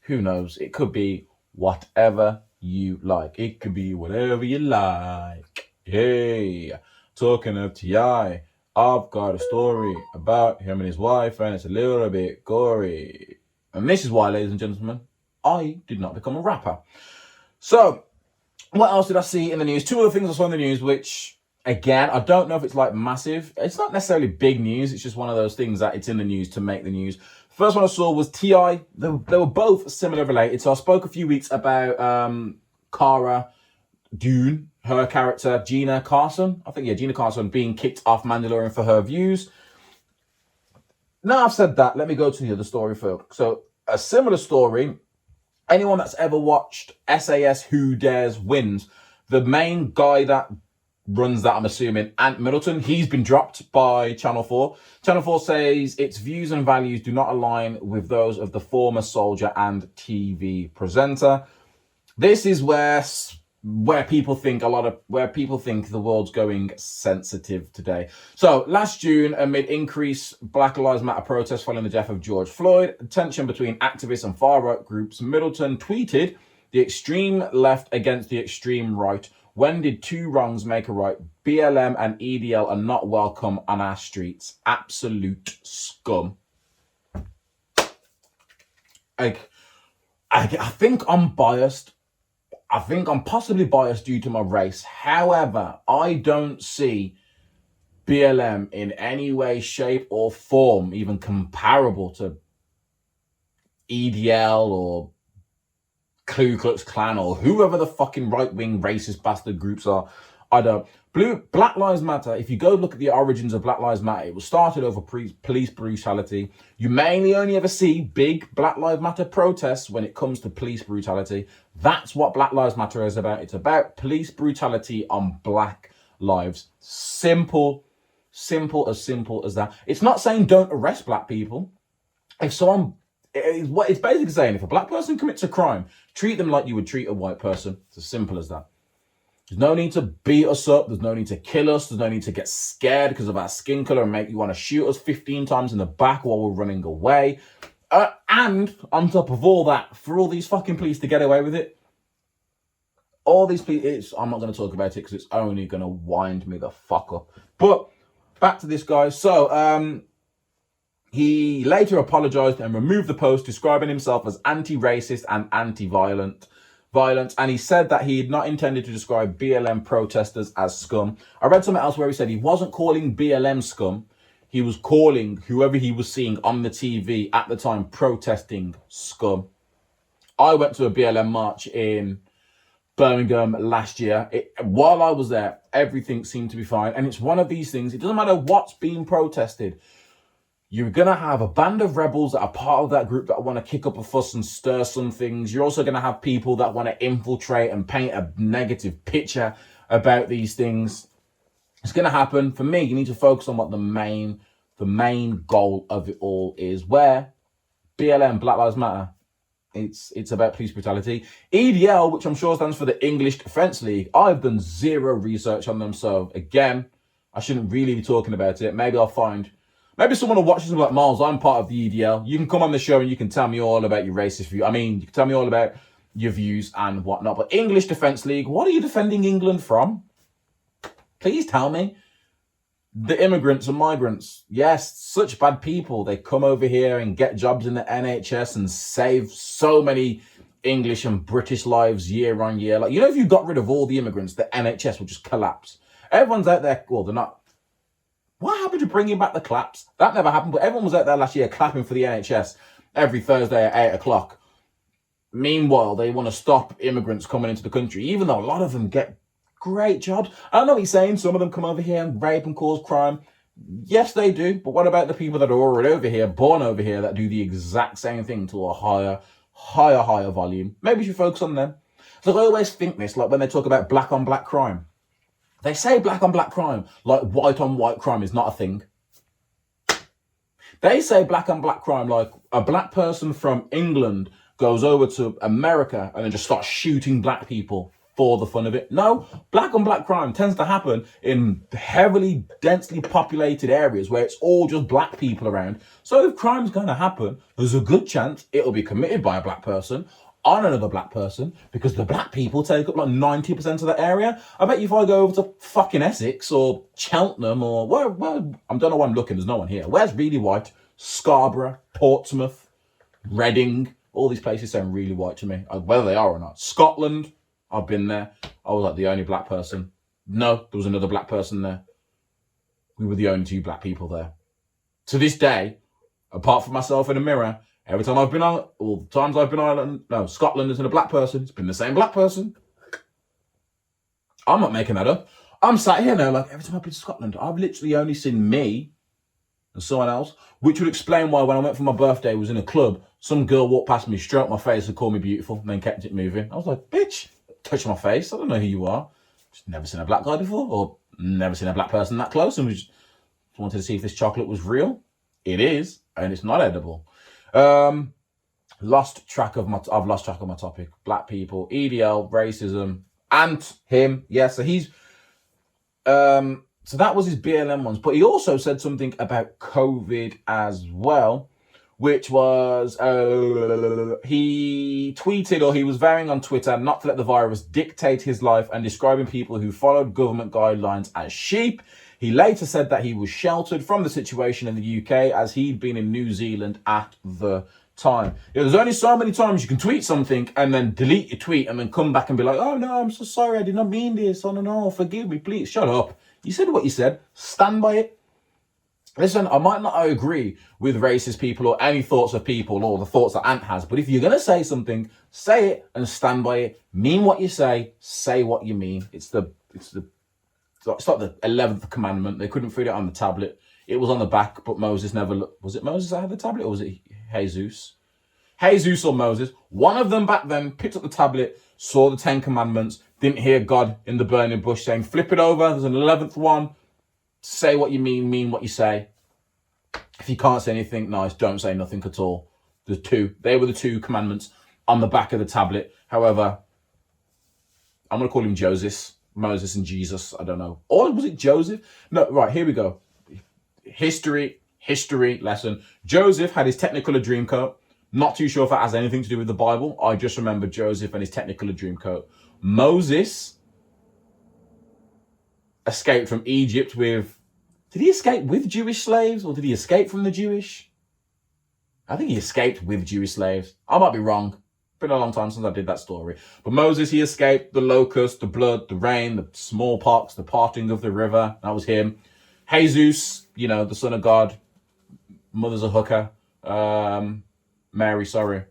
Who knows? It could be whatever you like. It could be whatever you like. Hey, talking of T.I., I've got a story about him and his wife, and it's a little bit gory. And this is why, ladies and gentlemen, I did not become a rapper. So, What else did I see in the news? Two other things I saw in the news, which, again, I don't know if it's like massive. It's not necessarily big news. It's just one of those things that it's in the news to make the news. First one I saw was T.I. They were both similar related. So I spoke a few weeks about Cara Dune, her character, Gina Carson. I think, yeah, Gina Carson being kicked off Mandalorian for her views. Now I've said that, let me go to the other story first. So a similar story, anyone that's ever watched SAS Who Dares Wins, the main guy that runs that, I'm assuming, Ant Middleton, he's been dropped by Channel 4. Channel 4 says its views and values do not align with those of the former soldier and TV presenter. This is where people think the world's going sensitive today. So last June, amid increased Black Lives Matter protests following the death of George Floyd, tension between activists and far-right groups, Middleton tweeted, "The extreme left against the extreme right. When did two wrongs make a right? BLM and EDL are not welcome on our streets. Absolute scum." I think I'm biased. I think I'm possibly biased due to my race. However, I don't see BLM in any way, shape, or form even comparable to EDL or Ku Klux Klan or whoever the fucking right-wing racist bastard groups are. I don't. Black Lives Matter, if you go look at the origins of Black Lives Matter, it was started over police brutality. You mainly only ever see big Black Lives Matter protests when it comes to police brutality. That's what Black Lives Matter is about. It's about police brutality on black lives. Simple as that. It's not saying don't arrest black people. If someone, what it's basically saying, if a black person commits a crime, treat them like you would treat a white person. It's as simple as that. There's no need to beat us up. There's no need to kill us. There's no need to get scared because of our skin color and make you want to shoot us 15 times in the back while we're running away. And on top of all that, for all these fucking police to get away with it, all these police, I'm not going to talk about it because it's only going to wind me the fuck up. But back to this guy. So he later apologized and removed the post, describing himself as anti-racist and anti-violent. And he said that he had not intended to describe BLM protesters as scum. I read something else where he said he wasn't calling BLM scum. He was calling whoever he was seeing on the TV at the time protesting scum. I went to a BLM march in Birmingham last year. While I was there, everything seemed to be fine. And it's one of these things, it doesn't matter what's being protested. You're going to have a band of rebels that are part of that group that want to kick up a fuss and stir some things. You're also going to have people that want to infiltrate and paint a negative picture about these things. It's going to happen. For me, you need to focus on what the main goal of it all is. Where BLM, Black Lives Matter, it's about police brutality. EDL, which I'm sure stands for the English Defence League, I've done zero research on them. So again, I shouldn't really be talking about it. Maybe someone will watch this and be like, Miles, I'm part of the EDL. You can come on the show and you can tell me all about your racist view. You can tell me all about your views and whatnot. But English Defence League, what are you defending England from? Please tell me. The immigrants and migrants. Yes, such bad people. They come over here and get jobs in the NHS and save so many English and British lives year on year. Like, if you got rid of all the immigrants, the NHS would just collapse. Everyone's out there, well, they're not. What happened to bringing back the claps? That never happened, but everyone was out there last year clapping for the NHS every Thursday at 8 o'clock. Meanwhile, they want to stop immigrants coming into the country, even though a lot of them get great jobs. I know what he's saying. Some of them come over here and rape and cause crime. Yes, they do. But what about the people that are already over here, born over here, that do the exact same thing to a higher volume? Maybe we should focus on them. So I always think this, like when they talk about black on black crime. They say black on black crime, like white on white crime is not a thing. They say black on black crime, like a black person from England goes over to America and then just starts shooting black people for the fun of it. No, black on black crime tends to happen in heavily, densely populated areas where it's all just black people around. So if crime's going to happen, there's a good chance it'll be committed by a black person on another black person, because the black people take up like 90% of that area. I bet you if I go over to fucking Essex or Cheltenham or where I don't know why I'm looking, there's no one here. Where's really white? Scarborough, Portsmouth, Reading, all these places sound really white to me, whether they are or not. Scotland, I've been there. I was like the only black person. No, there was another black person there. We were the only two black people there. To this day, apart from myself in a mirror, every time I've been on, all the times I've been on, Scotland, there's been a black person. It's been the same black person. I'm not making that up. I'm sat here now, like every time I've been to Scotland, I've literally only seen me and someone else, which would explain why when I went for my birthday, was in a club, some girl walked past me, stroked my face and called me beautiful, and then kept it moving. I was like, bitch, touch my face. I don't know who you are. Just never seen a black guy before, or never seen a black person that close, and we just wanted to see if this chocolate was real. It is, and it's not edible. I've lost track of my topic. Black people, EDL, racism, and him. Yeah, so he's so that was his BLM ones, but he also said something about COVID as well, which was he tweeted, or he was vowing on Twitter not to let the virus dictate his life and describing people who followed government guidelines as sheep. He later said that he was sheltered from the situation in the UK as he'd been in New Zealand at the time. There's only so many times you can tweet something and then delete your tweet and then come back and be like, oh no, I'm so sorry, I did not mean this. Oh no, forgive me, please. Shut up. You said what you said. Stand by it. Listen, I might not agree with racist people or any thoughts of people or the thoughts that Ant has, but if you're going to say something, say it and stand by it. Mean what you say what you mean. It's like the 11th commandment. They couldn't fit it on the tablet. It was on the back, but Moses never looked. Was it Moses that had the tablet, or was it Jesus? Jesus or Moses. One of them back then picked up the tablet, saw the 10 commandments, didn't hear God in the burning bush saying, flip it over, there's an 11th one. Say what you mean what you say. If you can't say anything nice, don't say nothing at all. There's two. They were the 2 commandments on the back of the tablet. However, I'm going to call him Joseph, Moses and Jesus. I don't know. Or was it Joseph? No, right, here we go. History lesson. Joseph had his Technicolor Dreamcoat. Not too sure if that has anything to do with the Bible. I just remember Joseph and his Technicolor Dreamcoat. Moses escaped from Egypt with... Did he escape with Jewish slaves, or did he escape from the Jewish? I think he escaped with Jewish slaves. I might be wrong. Been a long time since I did that story. But Moses, he escaped the locust, the blood, the rain, the smallpox, the parting of the river. That was him. Jesus, the son of God. Mother's a hooker. Mary, sorry.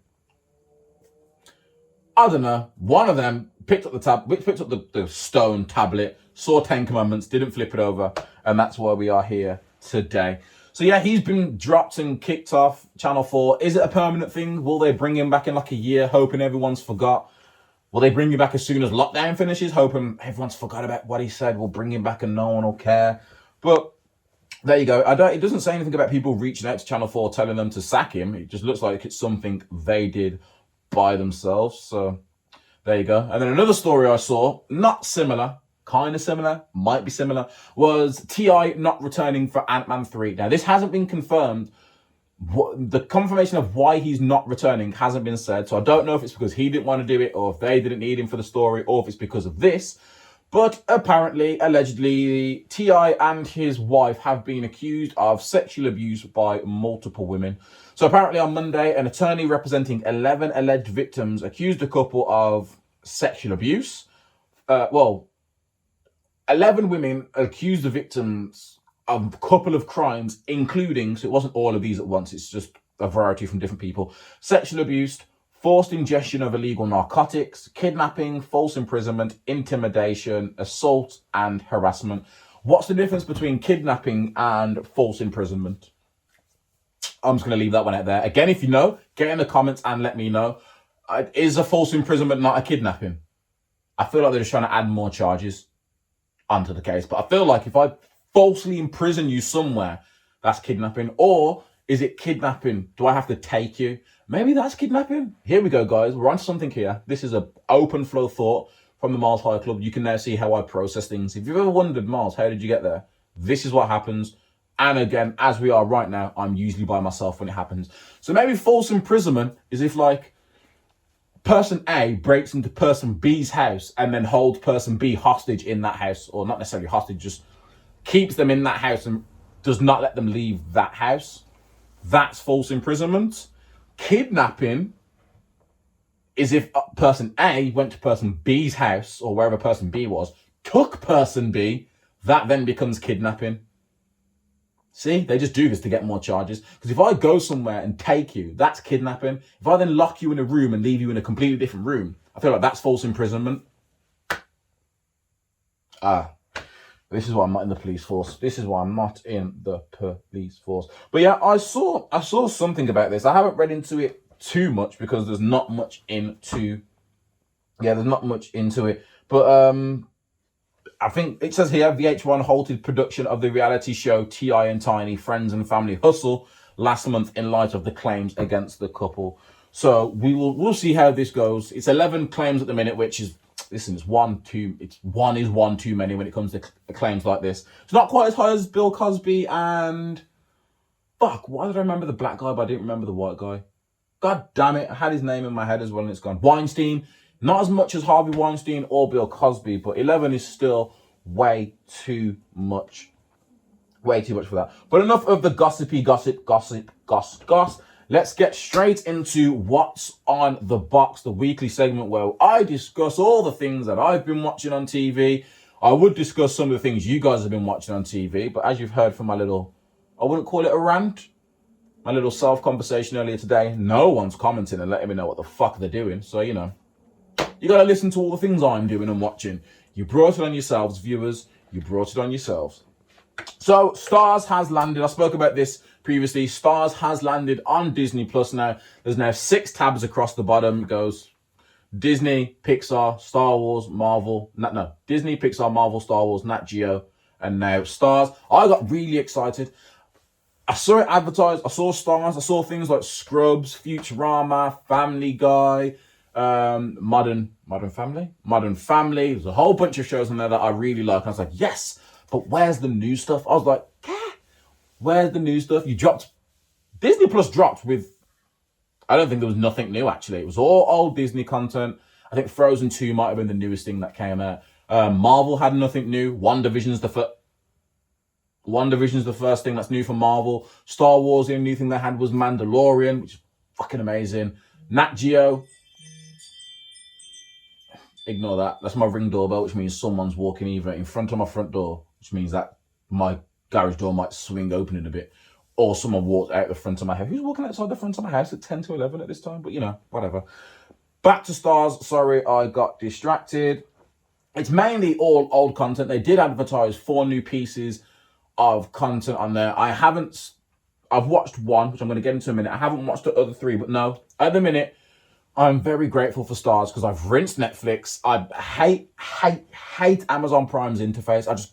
I don't know. One of them picked up the stone tablet, saw 10 commandments, didn't flip it over, and that's why we are here today. So yeah, he's been dropped and kicked off Channel 4. Is it a permanent thing? Will they bring him back in like a year, hoping everyone's forgot? Will they bring him back as soon as lockdown finishes, hoping everyone's forgot about what he said? We'll bring him back and no one will care. But there you go. It doesn't say anything about people reaching out to Channel 4 telling them to sack him. It just looks like it's something they did by themselves. So there you go. And then another story I saw, not similar, kind of similar, might be similar, was T.I. not returning for Ant-Man 3. Now, this hasn't been confirmed. The confirmation of why he's not returning hasn't been said. So I don't know if it's because he didn't want to do it, or if they didn't need him for the story, or if it's because of this. But apparently, allegedly, T.I. and his wife have been accused of sexual abuse by multiple women. So apparently on Monday, an attorney representing 11 alleged victims accused a couple of sexual abuse. 11 women accused the victims of a couple of crimes, including, so it wasn't all of these at once, it's just a variety from different people, sexual abuse, forced ingestion of illegal narcotics, kidnapping, false imprisonment, intimidation, assault, and harassment. What's the difference between kidnapping and false imprisonment? I'm just going to leave that one out there. Again, if you know, get in the comments and let me know. Is a false imprisonment not a kidnapping? I feel like they're just trying to add more charges onto the case. But I feel like if I falsely imprison you somewhere, that's kidnapping. Or is it kidnapping? Do I have to take you? Maybe that's kidnapping. Here we go, guys. We're on something here. This is an open flow thought from the Miles High Club. You can now see how I process things. If you've ever wondered, Miles, how did you get there? This is what happens. And again, as we are right now, I'm usually by myself when it happens. So maybe false imprisonment is if, like, person A breaks into person B's house and then holds person B hostage in that house, or not necessarily hostage, just keeps them in that house and does not let them leave that house. That's false imprisonment. Kidnapping is if person A went to person B's house or wherever person B was, took person B, that then becomes kidnapping. See, they just do this to get more charges. Because if I go somewhere and take you, that's kidnapping. If I then lock you in a room and leave you in a completely different room, I feel like that's false imprisonment. This is why I'm not in the police force. This is why I'm not in the police force. But yeah, I saw something about this. I haven't read into it too much because there's not much into. Yeah, there's not much into it. But I think it says here VH1 halted production of the reality show T.I. and Tiny Friends and Family Hustle last month in light of the claims against the couple. So we'll see how this goes. It's 11 claims at the minute, which is. Listen, it's one too many when it comes to claims like this. It's not quite as high as Bill Cosby and... Fuck, why did I remember the black guy but I didn't remember the white guy? God damn it, I had his name in my head as well and it's gone. Weinstein, not as much as Harvey Weinstein or Bill Cosby, but 11 is still way too much. Way too much for that. But enough of the gossipy goss. Let's get straight into what's on the box, the weekly segment where I discuss all the things that I've been watching on TV. I would discuss some of the things you guys have been watching on TV, but as you've heard from my little, I wouldn't call it a rant, my little self-conversation earlier today, no one's commenting and letting me know what the fuck they're doing. So, you know, you got to listen to all the things I'm doing and watching. You brought it on yourselves, viewers. You brought it on yourselves. So, Stars has landed. I spoke about this previously. Stars has landed on Disney Plus now. There's now 6 tabs across the bottom. It goes Disney, Pixar, Star Wars, Marvel. No, Disney, Pixar, Marvel, Star Wars, Nat Geo, and now Stars. I got really excited. I saw it advertised. I saw Stars. I saw things like Scrubs, Futurama, Family Guy, Modern Family. There's a whole bunch of shows on there that I really like. And I was like, yes. But where's the new stuff? I was like, where's the new stuff? Disney Plus dropped with, I don't think there was nothing new actually. It was all old Disney content. I think Frozen 2 might have been the newest thing that came out. Marvel had nothing new. WandaVision's the first thing that's new for Marvel. Star Wars, the only new thing they had was Mandalorian, which is fucking amazing. Nat Geo. Ignore that. That's my Ring doorbell, which means someone's walking either in front of my front door, which means that my garage door might swing open in a bit, or someone walked out the front of my house. Who's walking outside the front of my house at 10 to 11 at this time? But, you know, whatever. Back to Stars. Sorry, I got distracted. It's mainly all old content. They did advertise 4 new pieces of content on there. I've watched one, which I'm going to get into in a minute. I haven't watched the other 3, but no, at the minute, I'm very grateful for Stars because I've rinsed Netflix. I hate Amazon Prime's interface.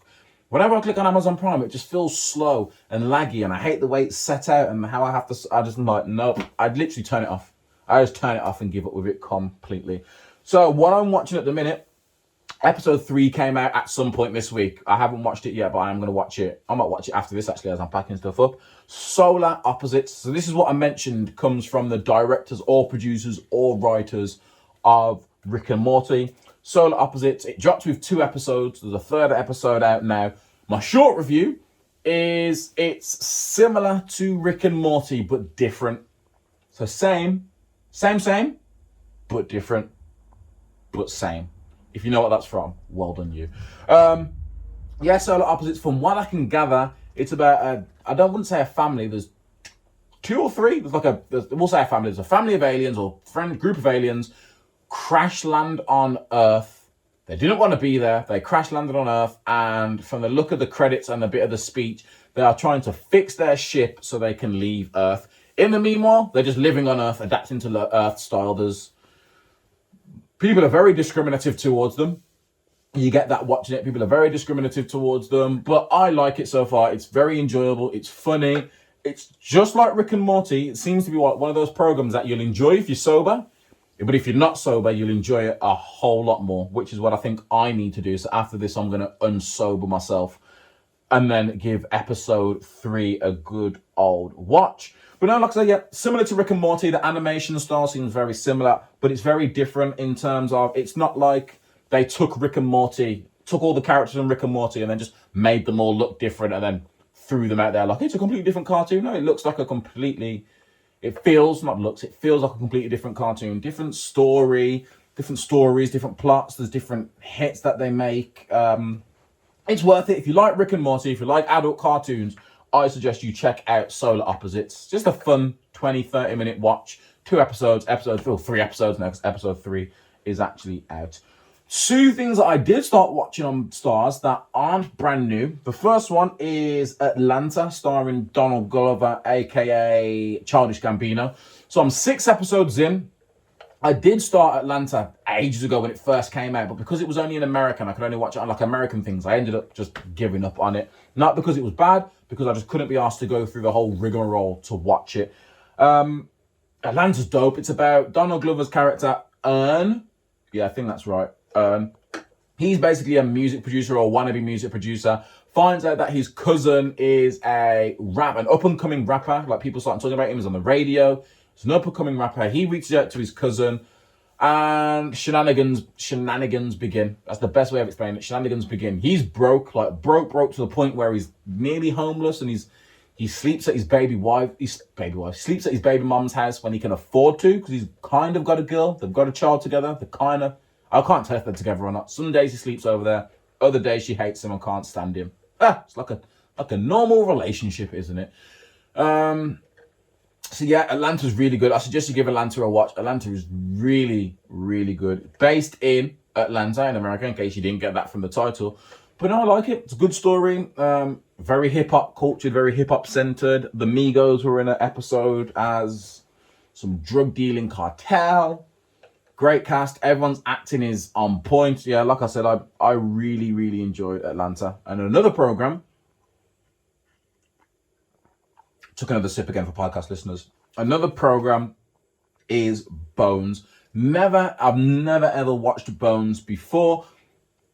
Whenever I click on Amazon Prime, it just feels slow and laggy, and I hate the way it's set out and how I just like, nope, I'd literally turn it off. I just turn it off and give up with it completely. So what I'm watching at the minute, episode 3 came out at some point this week. I haven't watched it yet, but I am going to watch it. I might watch it after this, actually, as I'm packing stuff up. Solar Opposites. So this is what I mentioned comes from the directors or producers or writers of Rick and Morty. Solar Opposites. It dropped with 2 episodes. There's a 3rd episode out now. My short review is it's similar to Rick and Morty, but different. So same, but different, but same. If you know what that's from, well done you. Yeah, Solar Opposites, from what I can gather, it's about, I wouldn't say a family, there's 2 or 3, we'll say a family, there's a family of aliens or group of aliens crash land on Earth. They didn't want to be there. They crash landed on Earth, and from the look of the credits and a bit of the speech, they are trying to fix their ship so they can leave Earth. In the meanwhile, they're just living on Earth, adapting to Earth style. People are very discriminative towards them. You get that watching it. People are very discriminative towards them, but I like it so far. It's very enjoyable. It's funny. It's just like Rick and Morty. It seems to be one of those programs that you'll enjoy if you're sober. But if you're not sober, you'll enjoy it a whole lot more, which is what I think I need to do. So after this, I'm going to unsober myself and then give episode 3 a good old watch. But no, like I said, yeah, similar to Rick and Morty, the animation style seems very similar, but it's very different in terms of, it's not like they took Rick and Morty, took all the characters in Rick and Morty and then just made them all look different and then threw them out there like, it's a completely different cartoon. No, it looks like It feels, not looks, it feels like a completely different cartoon. Different stories, different plots. There's different hits that they make. It's worth it. If you like Rick and Morty, if you like adult cartoons, I suggest you check out Solar Opposites. Just a fun 20, 30-minute watch. 2 episodes, 3 episodes now, because episode 3 is actually out. 2 things that I did start watching on Stars that aren't brand new. The first one is Atlanta, starring Donald Glover, aka Childish Gambino. So I'm 6 episodes in. I did start Atlanta ages ago when it first came out, but because it was only in America and I could only watch it on like American things, I ended up just giving up on it. Not because it was bad, because I just couldn't be asked to go through the whole rigmarole to watch it. Atlanta's dope. It's about Donald Glover's character, Ern. Yeah, I think that's right. He's basically a music producer or wannabe music producer. Finds out that his cousin is an up-and-coming rapper. Like, people start talking about him. He's on the radio. He's an up-and-coming rapper. He reaches out to his cousin, and shenanigans begin. That's the best way of explaining it. Shenanigans begin. He's broke to the point where he's nearly homeless, and he sleeps at his sleeps at his baby mom's house when he can afford to, because he's kind of got a girl. They've got a child together. I can't tell if they're together or not. Some days he sleeps over there. Other days she hates him and can't stand him. It's like a normal relationship, isn't it? So yeah, Atlanta's really good. I suggest you give Atlanta a watch. Atlanta is really, really good. Based in Atlanta, in America, in case you didn't get that from the title. But no, I like it. It's a good story. Very hip-hop cultured, very hip-hop centered. The Migos were in an episode as some drug-dealing cartel. Great cast. Everyone's acting is on point. Yeah, like I said, I really, really enjoyed Atlanta. And another program, took another sip again for podcast listeners. Another program is Bones. I've never ever watched Bones before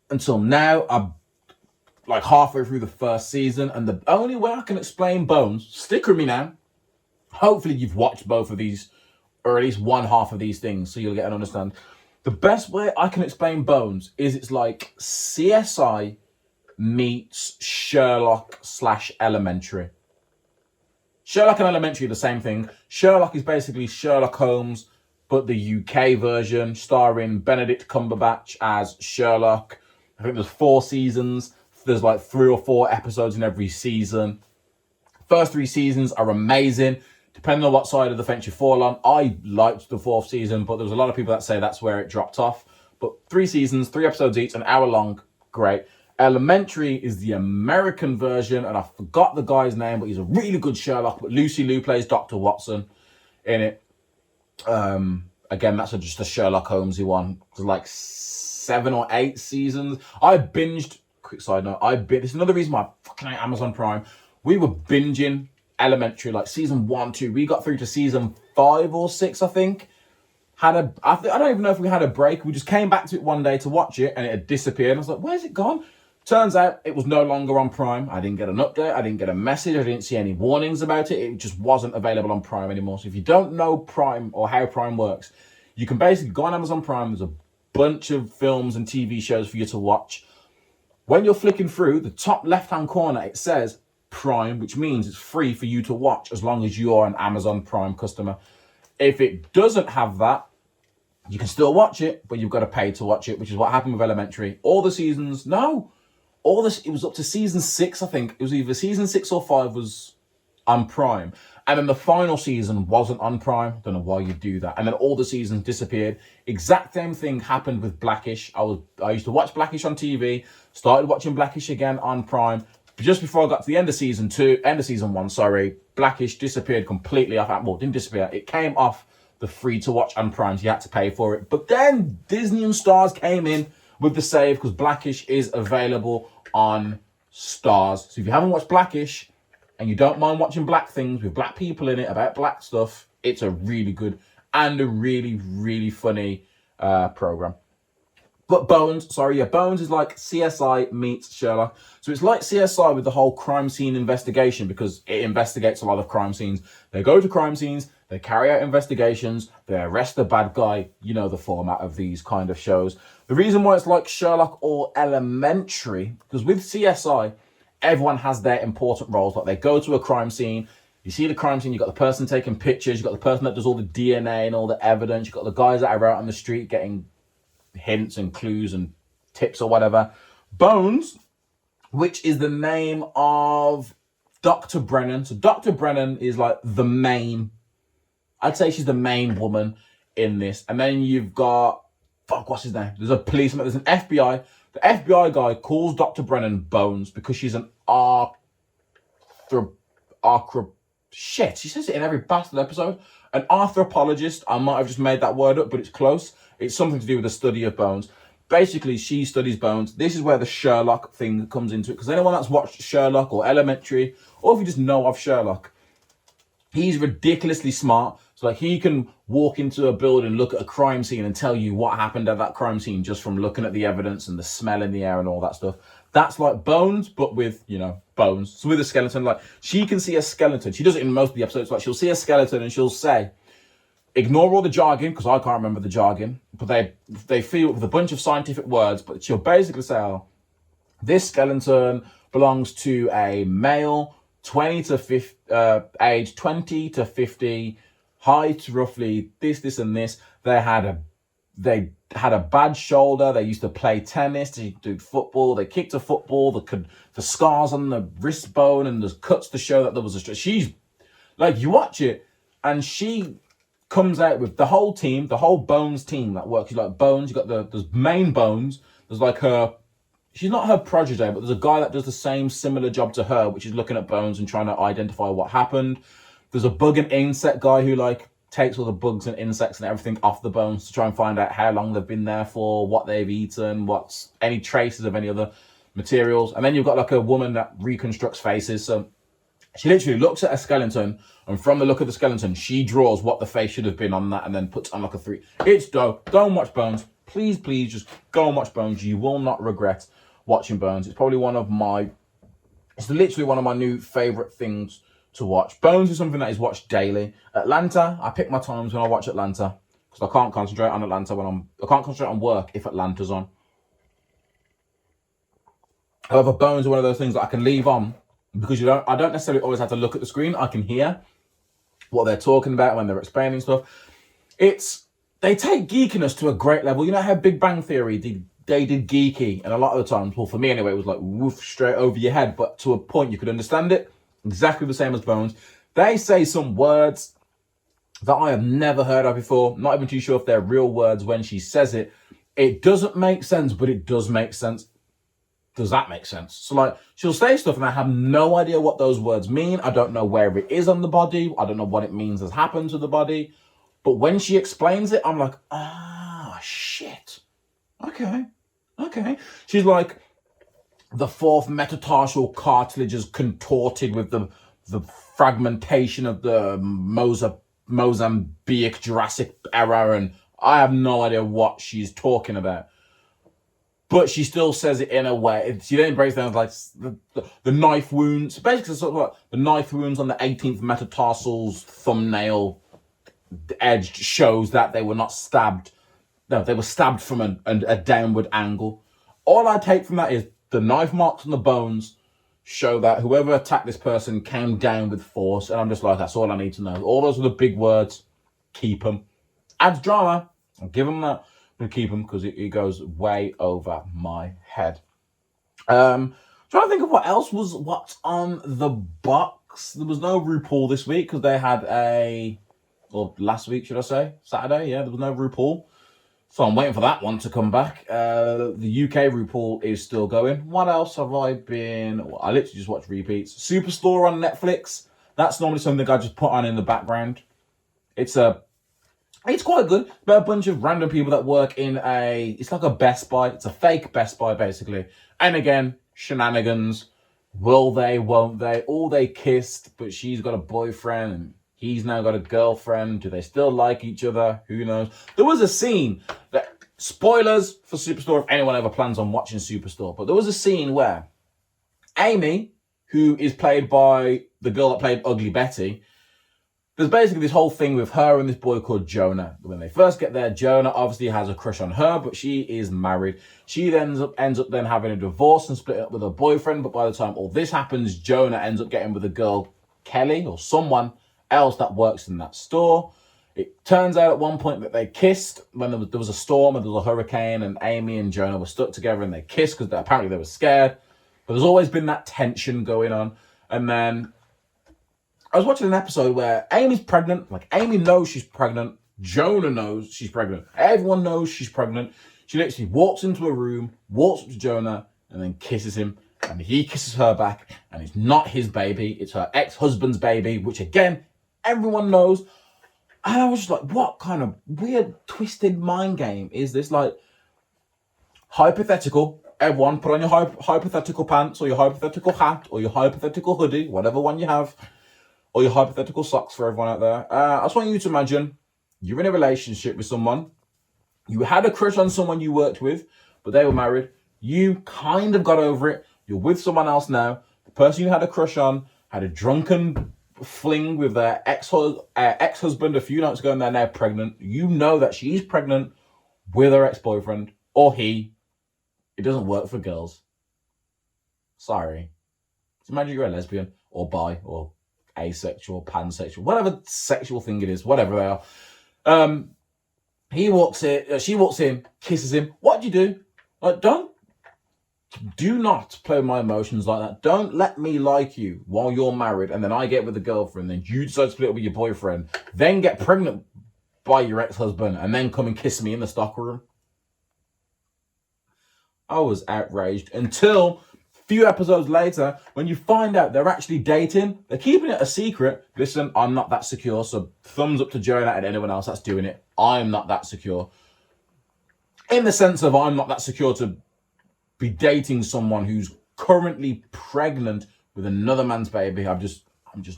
until now. I'm like halfway through the first season, and the only way I can explain Bones, stick with me now. Hopefully you've watched both of these, or at least one half of these things, so you'll get an understand. The best way I can explain Bones is it's like CSI meets Sherlock / Elementary. Sherlock and Elementary are the same thing. Sherlock is basically Sherlock Holmes, but the UK version, starring Benedict Cumberbatch as Sherlock. I think there's 4 seasons. There's like 3 or 4 episodes in every season. First 3 seasons are amazing. Depending on what side of the fence you fall on. I liked the 4th season, but there was a lot of people that say that's where it dropped off. But 3 seasons, 3 episodes each, an hour long, great. Elementary is the American version, and I forgot the guy's name, but he's a really good Sherlock. But Lucy Liu plays Dr. Watson in it. Again, that's just a Sherlock Holmesy one. It's like 7 or 8 seasons. I binged, quick side note, this is another reason why I fucking hate Amazon Prime. We were binging Elementary, like season 1, 2. We got through to season 5 or 6, I think. I don't even know if we had a break. We just came back to it one day to watch it, and it had disappeared. I was like, where's it gone? Turns out it was no longer on Prime. I didn't get an update. I didn't get a message. I didn't see any warnings about it. It just wasn't available on Prime anymore. So if you don't know Prime or how Prime works, you can basically go on Amazon Prime. There's a bunch of films and TV shows for you to watch. When you're flicking through, the top left-hand corner, it says Prime, which means it's free for you to watch as long as you are an Amazon Prime customer. If it doesn't have that, you can still watch it, but you've got to pay to watch it, which is what happened with Elementary. All the seasons, it was up to season 6, I think. It was either season 6 or 5 was on Prime. And then the final season wasn't on Prime. Don't know why you do that. And then all the seasons disappeared. Exact same thing happened with Blackish. I used to watch Blackish on TV, started watching Blackish again on Prime. But just before I got to the end of season 1, Blackish disappeared completely off. Well, didn't disappear. It came off the free to watch on Prime, so you had to pay for it. But then Disney and Stars came in with the save, because Blackish is available on Stars. So if you haven't watched Blackish and you don't mind watching black things with black people in it about black stuff, it's a really good and a really, really funny program. But Bones is like CSI meets Sherlock. So it's like CSI with the whole crime scene investigation, because it investigates a lot of crime scenes. They go to crime scenes, they carry out investigations, they arrest the bad guy. You know the format of these kind of shows. The reason why it's like Sherlock or Elementary, because with CSI, everyone has their important roles. Like, they go to a crime scene, You see the crime scene, you got the person taking pictures, you got the person that does all the DNA and all the evidence, you got the guys that are out on the street getting hints and clues and tips or whatever. Bones, which is the name of Dr. Brennan. So Dr. Brennan is like the main, I'd say she's the main woman in this. And then you've got, what's his name? There's a policeman, there's an FBI. The FBI guy calls Dr. Brennan Bones because she's an shit, she says it in every bastard episode. An arthropologist. I might have just made that word up, but it's close. It's something to do with the study of bones. Basically, she studies bones. This is where the Sherlock thing comes into it. Because anyone that's watched Sherlock or Elementary, or if you just know of Sherlock, he's ridiculously smart. So like he can walk into a building, look at a crime scene and tell you what happened at that crime scene just from looking at the evidence and the smell in the air and all that stuff. That's like Bones, but with, bones. So with a skeleton, like she can see a skeleton. She does it in most of the episodes. Like she'll see a skeleton and she'll say, ignore all the jargon, because I can't remember the jargon, but they fill it with a bunch of scientific words, but she'll basically say, oh, this skeleton belongs to a male, 20 to 50, age 20 to 50, height roughly this and this. They had a bad shoulder. They used to play tennis. They do football. They kicked a football. The scars on the wrist bone and the cuts to show that there was a. She's like, you watch it, and she comes out with the whole team, the whole Bones team that works. You like Bones. You got there's main Bones. There's like her. She's not her protege, but there's a guy that does the same similar job to her, which is looking at bones and trying to identify what happened. There's a bug and insect guy who like takes all the bugs and insects and everything off the bones to try and find out how long they've been there for, what they've eaten, what's any traces of any other materials. And then you've got like a woman that reconstructs faces. So she literally looks at a skeleton, and from the look of the skeleton, she draws what the face should have been on that and then puts on like a 3. It's dope. Go and watch Bones. Please, just go and watch Bones. You will not regret watching Bones. It's probably it's literally one of my new favorite things to watch. Bones is something that is watched daily. Atlanta, I pick my times when I watch Atlanta because I can't concentrate on Atlanta I can't concentrate on work if Atlanta's on. However, Bones are one of those things that I can leave on because I don't necessarily always have to look at the screen. I can hear what they're talking about when they're explaining stuff. They take geekiness to a great level. You know how Big Bang Theory they did geeky, and a lot of the times, well, for me anyway, it was like woof straight over your head, but to a point you could understand it. Exactly the same as Bones. They say some words that I have never heard of before. Not even too sure if they're real words when she says it. It doesn't make sense, but it does make sense. Does that make sense? So like, she'll say stuff and I have no idea what those words mean. I don't know where it is on the body. I don't know what it means has happened to the body. But when she explains it, I'm like, shit. Okay. She's like, the 4th metatarsal cartilage is contorted with the fragmentation of the Mozambique Jurassic era, and I have no idea what she's talking about. But she still says it in a way. She then breaks down like the knife wounds. Basically, sort of like the knife wounds on the 18th metatarsal's thumbnail edge shows that they were not stabbed. No, they were stabbed from a downward angle. All I take from that is the knife marks on the bones show that whoever attacked this person came down with force. And I'm just like, that's all I need to know. All those are the big words. Keep them. Adds drama. I'll give them that. I'm going to keep them because it goes way over my head. Trying to think of what's on the box. There was no RuPaul this week because they had last week, should I say? Saturday, yeah, there was no RuPaul. So I'm waiting for that one to come back. The UK RuPaul is still going. What else have I been? Well, I literally just watch repeats. Superstore on Netflix. That's normally something I just put on in the background. It's quite good. It's about a bunch of random people that work in it's like a Best Buy. It's a fake Best Buy, basically. And again, shenanigans. Will they, won't they? Oh, they kissed, but she's got a boyfriend and he's now got a girlfriend. Do they still like each other? Who knows? There was a scene that, spoilers for Superstore if anyone ever plans on watching Superstore, but there was a scene where Amy, who is played by the girl that played Ugly Betty, there's basically this whole thing with her and this boy called Jonah. When they first get there, Jonah obviously has a crush on her, but she is married. She then ends up then having a divorce and splitting up with her boyfriend, but by the time all this happens, Jonah ends up getting with a girl Kelly or someone else that works in that store. It turns out at one point that they kissed when there was a storm and there was a hurricane, and Amy and Jonah were stuck together and they kissed because apparently they were scared. But there's always been that tension going on. And then I was watching an episode where Amy's pregnant. Like, Amy knows she's pregnant. Jonah knows she's pregnant. Everyone knows she's pregnant. She literally walks into a room, walks up to Jonah, and then kisses him. And he kisses her back. And it's not his baby. It's her ex-husband's baby, which, again, everyone knows. And I was just like, what kind of weird, twisted mind game is this? Like, hypothetical. Everyone, put on your hypothetical pants or your hypothetical hat or your hypothetical hoodie, whatever one you have, or your hypothetical socks for everyone out there. I just want you to imagine you're in a relationship with someone. You had a crush on someone you worked with, but they were married. You kind of got over it. You're with someone else now. The person you had a crush on had a drunken fling with their ex-husband a few nights ago, and they're now pregnant. You know that she's pregnant with her ex-boyfriend, or he. It doesn't work for girls. Sorry. Imagine you're a lesbian, or bi, or asexual, pansexual, whatever sexual thing it is, whatever they are. He walks in, she walks in, kisses him. What do you do? Like, do not play with my emotions like that. Don't let me like you while you're married, and then I get with a girlfriend, then you decide to split up with your boyfriend, then get pregnant by your ex-husband, and then come and kiss me in the stockroom. I was outraged until a few episodes later, when you find out they're actually dating. They're keeping it a secret. Listen, I'm not that secure, so thumbs up to Jonah and anyone else that's doing it. I'm not that secure. In the sense of I'm not that secure to be dating someone who's currently pregnant with another man's baby. I'm just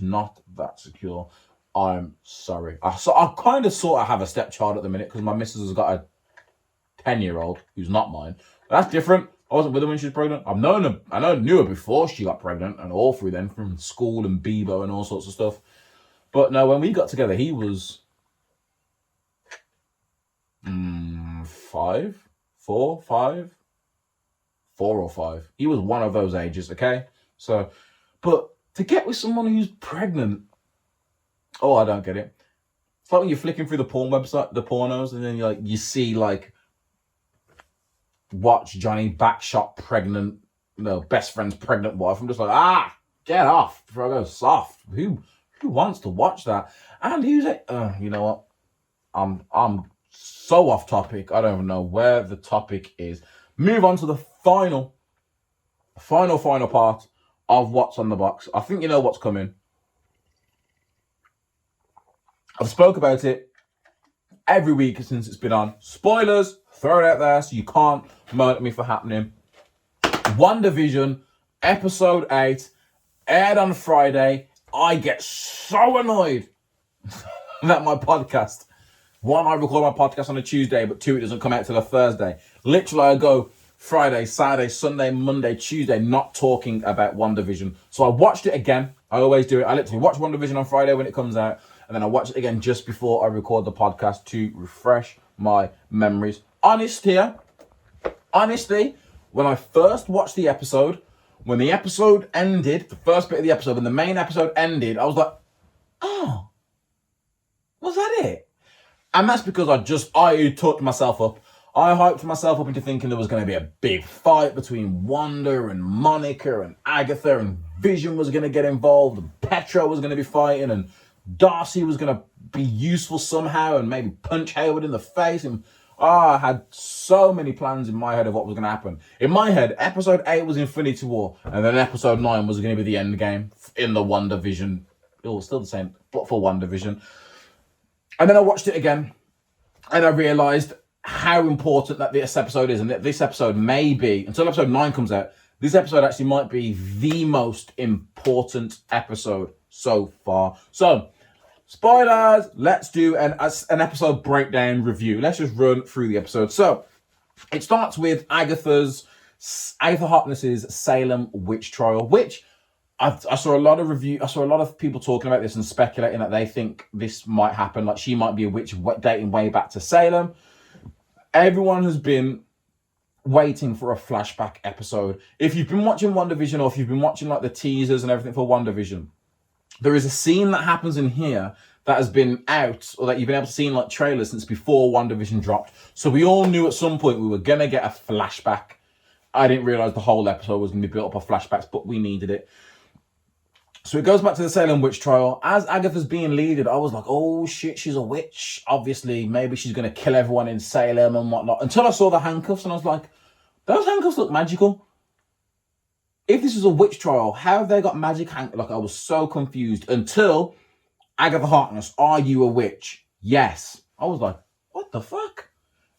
not that secure. I'm sorry. I kind of sort of have a stepchild at the minute because my missus has got a 10-year-old who's not mine. That's different. I wasn't with her when she was pregnant. I knew her before she got pregnant and all through then from school and Bebo and all sorts of stuff. But no, when we got together, he was 4 or 5. He was one of those ages, okay? So, but to get with someone who's pregnant, oh, I don't get it. It's like when you're flicking through the porn website, the pornos, and then you see watch Johnny Backshot pregnant, best friend's pregnant wife. I'm just like, get off before I go soft. Who wants to watch that? And who's it? You know what? I'm so off topic. I don't even know where the topic is. Move on to the final part of what's on the box. I think you know what's coming. I've spoke about it every week since it's been on. Spoilers, throw it out there so you can't moan at me for happening. WandaVision episode 8 aired on Friday. I get so annoyed that my podcast, one, I record my podcast on a Tuesday, but two, it doesn't come out till a Thursday. Literally, I go Friday, Saturday, Sunday, Monday, Tuesday, not talking about WandaVision. So I watched it again. I always do it. I literally watch WandaVision on Friday when it comes out, and then I watch it again just before I record the podcast to refresh my memories. Honestly, when I first watched the episode, when the episode ended, the first bit of the episode, when the main episode ended, I was like, oh, was that it? And that's because I talked myself up. I hyped myself up into thinking there was going to be a big fight between Wanda and Monica and Agatha, and Vision was going to get involved, and Petra was going to be fighting, and Darcy was going to be useful somehow and maybe punch Hayward in the face. And I had so many plans in my head of what was going to happen. In my head, episode 8 was Infinity War, and then episode 9 was going to be the end game in the WandaVision. It was still the same, but for WandaVision. And then I watched it again, and I realised how important that this episode is, and that this episode may be, until episode 9 comes out, this episode actually might be the most important episode so far. So, spoilers, let's do an episode breakdown review. Let's just run through the episode. So, it starts with Agatha Harkness's Salem witch trial, which I saw a lot of people talking about this and speculating that they think this might happen, like she might be a witch dating way back to Salem. Everyone has been waiting for a flashback episode. If you've been watching WandaVision, or if you've been watching like the teasers and everything for WandaVision, there is a scene that happens in here that has been out, or that you've been able to see in like trailers since before WandaVision dropped. So we all knew at some point we were going to get a flashback. I didn't realize the whole episode was going to be built up of flashbacks, but we needed it. So it goes back to the Salem witch trial. As Agatha's being leaded, I was like, oh shit, she's a witch. Obviously, maybe she's going to kill everyone in Salem and whatnot. Until I saw the handcuffs and I was like, those handcuffs look magical. If this is a witch trial, how have they got magic handcuffs? Like, I was so confused until Agatha Harkness, are you a witch? Yes. I was like, what the fuck?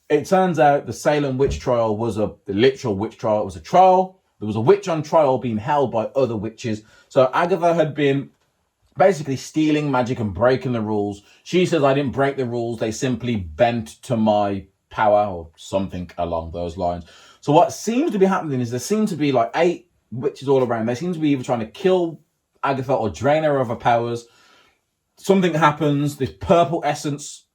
It turns out the Salem witch trial was the literal witch trial. It was a trial. There was a witch on trial being held by other witches. So Agatha had been basically stealing magic and breaking the rules. She says, I didn't break the rules. They simply bent to my power, or something along those lines. So what seems to be happening is there seem to be like 8 witches all around. They seem to be either trying to kill Agatha or drain her of her powers. Something happens. This purple essence,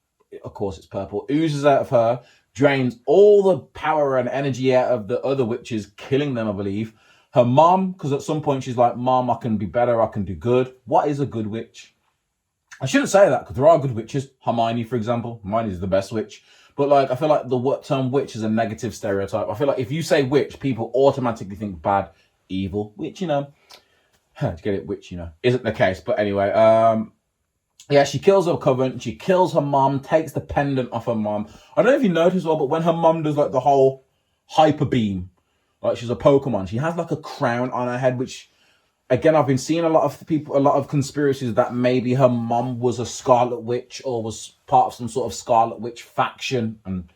of course it's purple, oozes out of her, drains all the power and energy out of the other witches, killing them, I believe. Her mom, because at some point she's like, Mom, I can be better, I can do good. What is a good witch? I shouldn't say that, because there are good witches. Hermione, for example. Hermione is the best witch. But like, I feel like the term witch is a negative stereotype. I feel like if you say witch, people automatically think bad, evil, which, you know, to get it, which, you know, isn't the case. But anyway, yeah, she kills her coven. She kills her mom, takes the pendant off her mom. I don't know if you noticed well, but when her mom does like the whole hyper beam, like she's a Pokemon, she has like a crown on her head, which, again, I've been seeing a lot of conspiracies that maybe her mom was a Scarlet Witch or was part of some sort of Scarlet Witch faction, and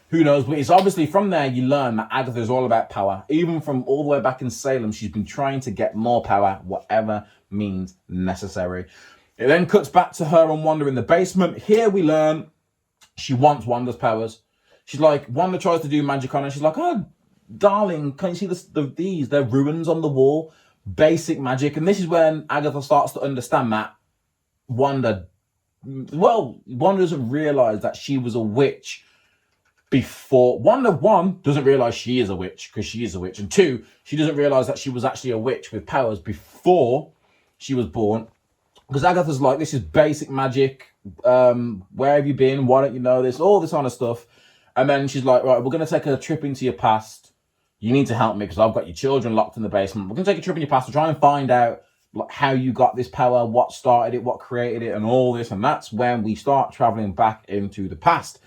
who knows. But it's obviously from there you learn that Agatha is all about power. Even from all the way back in Salem, she's been trying to get more power, whatever means necessary. It then cuts back to her and Wanda in the basement. Here we learn she wants Wanda's powers. She's like, Wanda tries to do magic on her. She's like, oh, darling, can you see these? They're ruins on the wall. Basic magic. And this is when Agatha starts to understand that Wanda doesn't realize that she was a witch before. Wanda, 1, doesn't realize she is a witch because she is a witch. And 2, she doesn't realize that she was actually a witch with powers before she was born. Because Agatha's like, this is basic magic. Where have you been? Why don't you know this? All this kind of stuff. And then she's like, right, we're going to take a trip into your past. You need to help me because I've got your children locked in the basement. We're going to take a trip in your past to try and find out like how you got this power, what started it, what created it, and all this. And that's when we start traveling back into the past.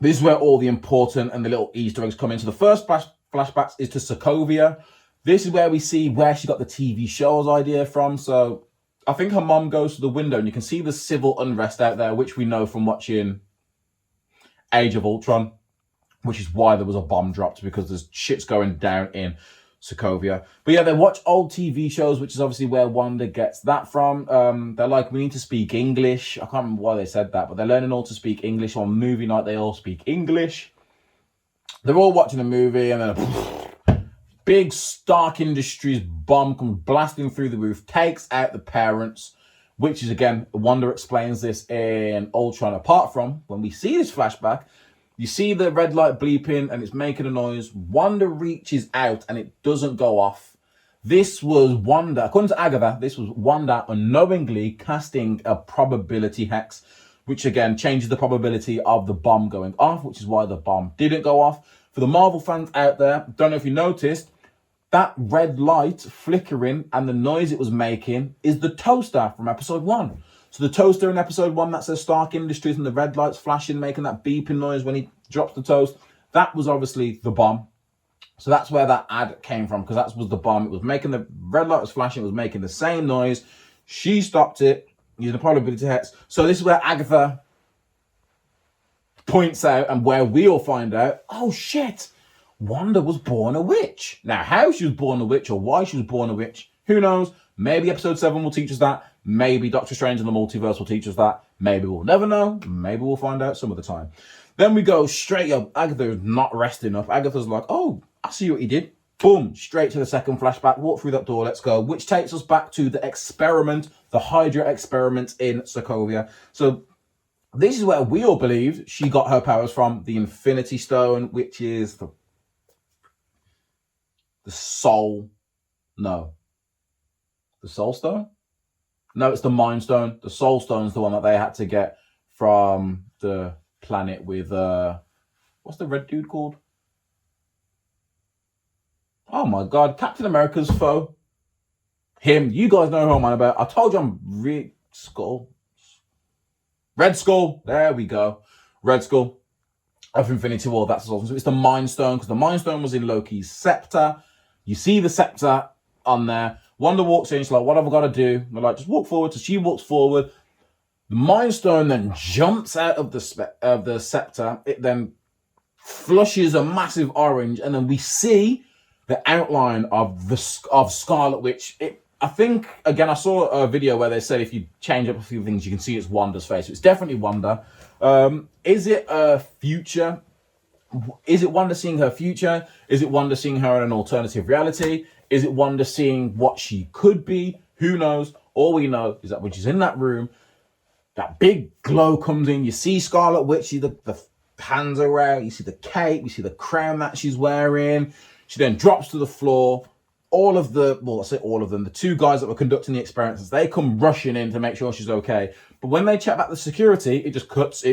This is where all the important and the little Easter eggs come in. So the first flashbacks is to Sokovia. This is where we see where she got the TV show's idea from. So I think her mom goes to the window and you can see the civil unrest out there, which we know from watching Age of Ultron, which is why there was a bomb dropped, because there's shit's going down in Sokovia. But yeah, they watch old TV shows, which is obviously where Wanda gets that from. They're like, we need to speak English. I can't remember why they said that, but they're learning all to speak English. On movie night, they all speak English. They're all watching a movie, and then big Stark Industries bomb comes blasting through the roof, takes out the parents, which is, again, Wanda explains this in Ultron. Apart from, when we see this flashback, you see the red light bleeping and it's making a noise. Wanda reaches out and it doesn't go off. This was Wanda, according to Agatha, this was Wanda unknowingly casting a probability hex, which again changes the probability of the bomb going off, which is why the bomb didn't go off. For the Marvel fans out there, don't know if you noticed, that red light flickering and the noise it was making is the toaster from episode 1. So the toaster in episode 1 that says Stark Industries and the red lights flashing, making that beeping noise when he drops the toast, that was obviously the bomb. So that's where that ad came from, because that was the bomb. It was making the red light was flashing, it was making the same noise. She stopped it using the probability hex. So this is where Agatha points out, and where we all find out, oh shit, Wanda was born a witch. Now, how she was born a witch or why she was born a witch, who knows? Maybe episode 7 will teach us that. Maybe Doctor Strange in the Multiverse will teach us that. Maybe we'll never know. Maybe we'll find out some of the time. Then we go straight up. Agatha is not resting up. Agatha's like, oh, I see what he did. Boom, straight to the second flashback. Walk through that door, let's go. Which takes us back to the experiment, the Hydra experiment in Sokovia. So this is where we all believe she got her powers from. The Infinity Stone, which is the soul. No. The Soul Stone? No, it's the Mind Stone. The Soul Stone's the one that they had to get from the planet with, what's the red dude called? Oh my God, Captain America's foe. Him. You guys know who I'm on about. I told you I'm Red Skull. There we go. Red Skull of Infinity War. That's awesome. So it's the Mind Stone, because the Mind Stone was in Loki's scepter. You see the scepter on there. Wanda walks in. She's like, what have I got to do? We're like, just walk forward. So she walks forward. The Mind Stone then jumps out of the scepter. It then flushes a massive orange, and then we see the outline of Scarlet Witch. I think, again, I saw a video where they said if you change up a few things, you can see it's Wanda's face. So it's definitely Wanda. Is it a future? Is it Wanda seeing her future? Is it Wanda seeing her in an alternative reality? Is it Wanda seeing what she could be? Who knows? All we know is that when she's in that room, that big glow comes in. You see Scarlet Witch, you see the hands are out, you see the cape, you see the crown that she's wearing. She then drops to the floor. The two guys that were conducting the experiments, they come rushing in to make sure she's okay. But when they check back the security, it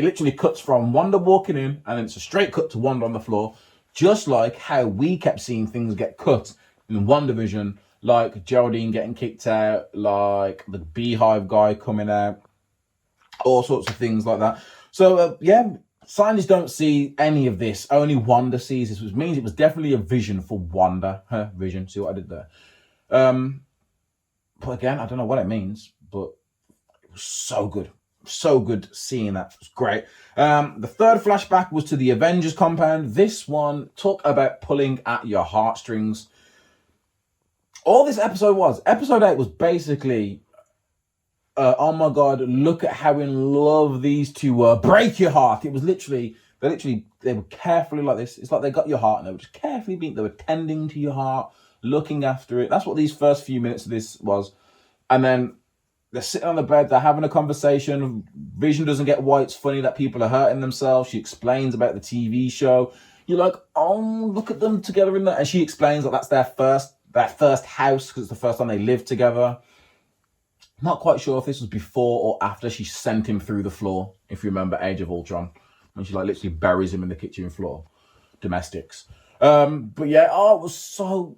literally cuts from Wanda walking in, and then it's a straight cut to Wanda on the floor, just like how we kept seeing things get cut in WandaVision, like Geraldine getting kicked out, like the Beehive guy coming out, all sorts of things like that. So, scientists don't see any of this. Only Wanda sees this, which means it was definitely a vision for Wanda. Her vision. See what I did there? But again, I don't know what it means, but it was so good. So good seeing that. It was great. The third flashback was to the Avengers compound. This one talk about pulling at your heartstrings. All this episode 8 was basically, oh my God, look at how in love these two were. Break your heart. It was literally, they were carefully like this. It's like they got your heart and they were just carefully they were tending to your heart, looking after it. That's what these first few minutes of this was. And then they're sitting on the bed, they're having a conversation. Vision doesn't get why it's funny that people are hurting themselves. She explains about the TV show. You're like, oh, look at them together in there. And she explains that that's their first house, because it's the first time they lived together. Not quite sure if this was before or after she sent him through the floor, if you remember Age of Ultron, when she literally buries him in the kitchen floor. Domestics. But yeah, it was so,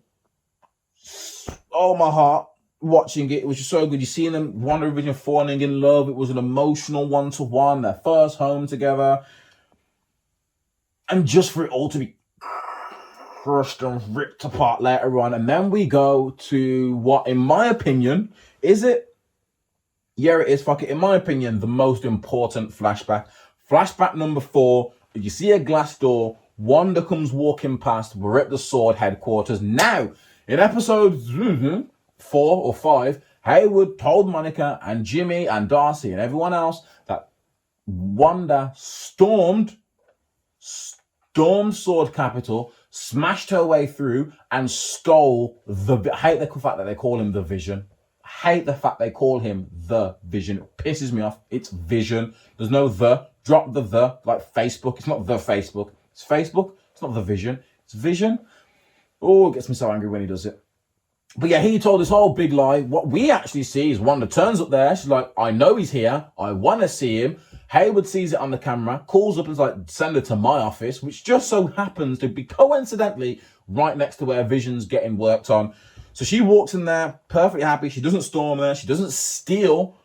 my heart watching it. It was just so good. You're seeing them, WandaVision falling in love. It was an emotional one-to-one, their first home together. And just for it all to be crushed and ripped apart later on. And then we go to what, in my opinion, is it? Yeah, it is. Fuck it. In my opinion, the most important flashback. Flashback number 4. You see a glass door. Wanda comes walking past. We're at the Sword headquarters. Now, in episode 4 or 5, Hayward told Monica and Jimmy and Darcy and everyone else that Wanda stormed Sword Capital, smashed her way through, and stole I hate the fact that they call him the Vision. Hate the fact they call him the Vision. It pisses me off. It's Vision. There's no the. Drop the like Facebook. It's not the Facebook. It's Facebook. It's not the Vision. It's Vision. Oh, it gets me so angry when he does it. But yeah, he told this whole big lie. What we actually see is Wanda turns up there. She's like, I know he's here. I want to see him. Hayward sees it on the camera, calls up and is like, send her to my office, which just so happens to be coincidentally right next to where Vision's getting worked on. So she walks in there, perfectly happy. She doesn't storm there. She doesn't steal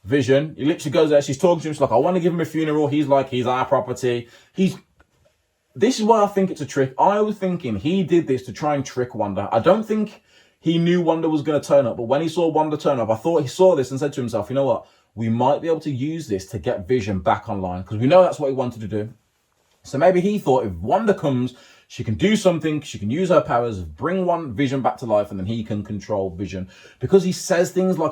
Vision. He literally goes there. She's talking to him. She's like, I want to give him a funeral. He's like, he's our property. This is why I think it's a trick. I was thinking he did this to try and trick Wanda. I don't think he knew Wanda was going to turn up. But when he saw Wanda turn up, I thought he saw this and said to himself, you know what? We might be able to use this to get Vision back online, because we know that's what he wanted to do. So maybe he thought if Wanda comes, she can do something, she can use her powers, bring Vision back to life, and then he can control Vision. Because he says things like,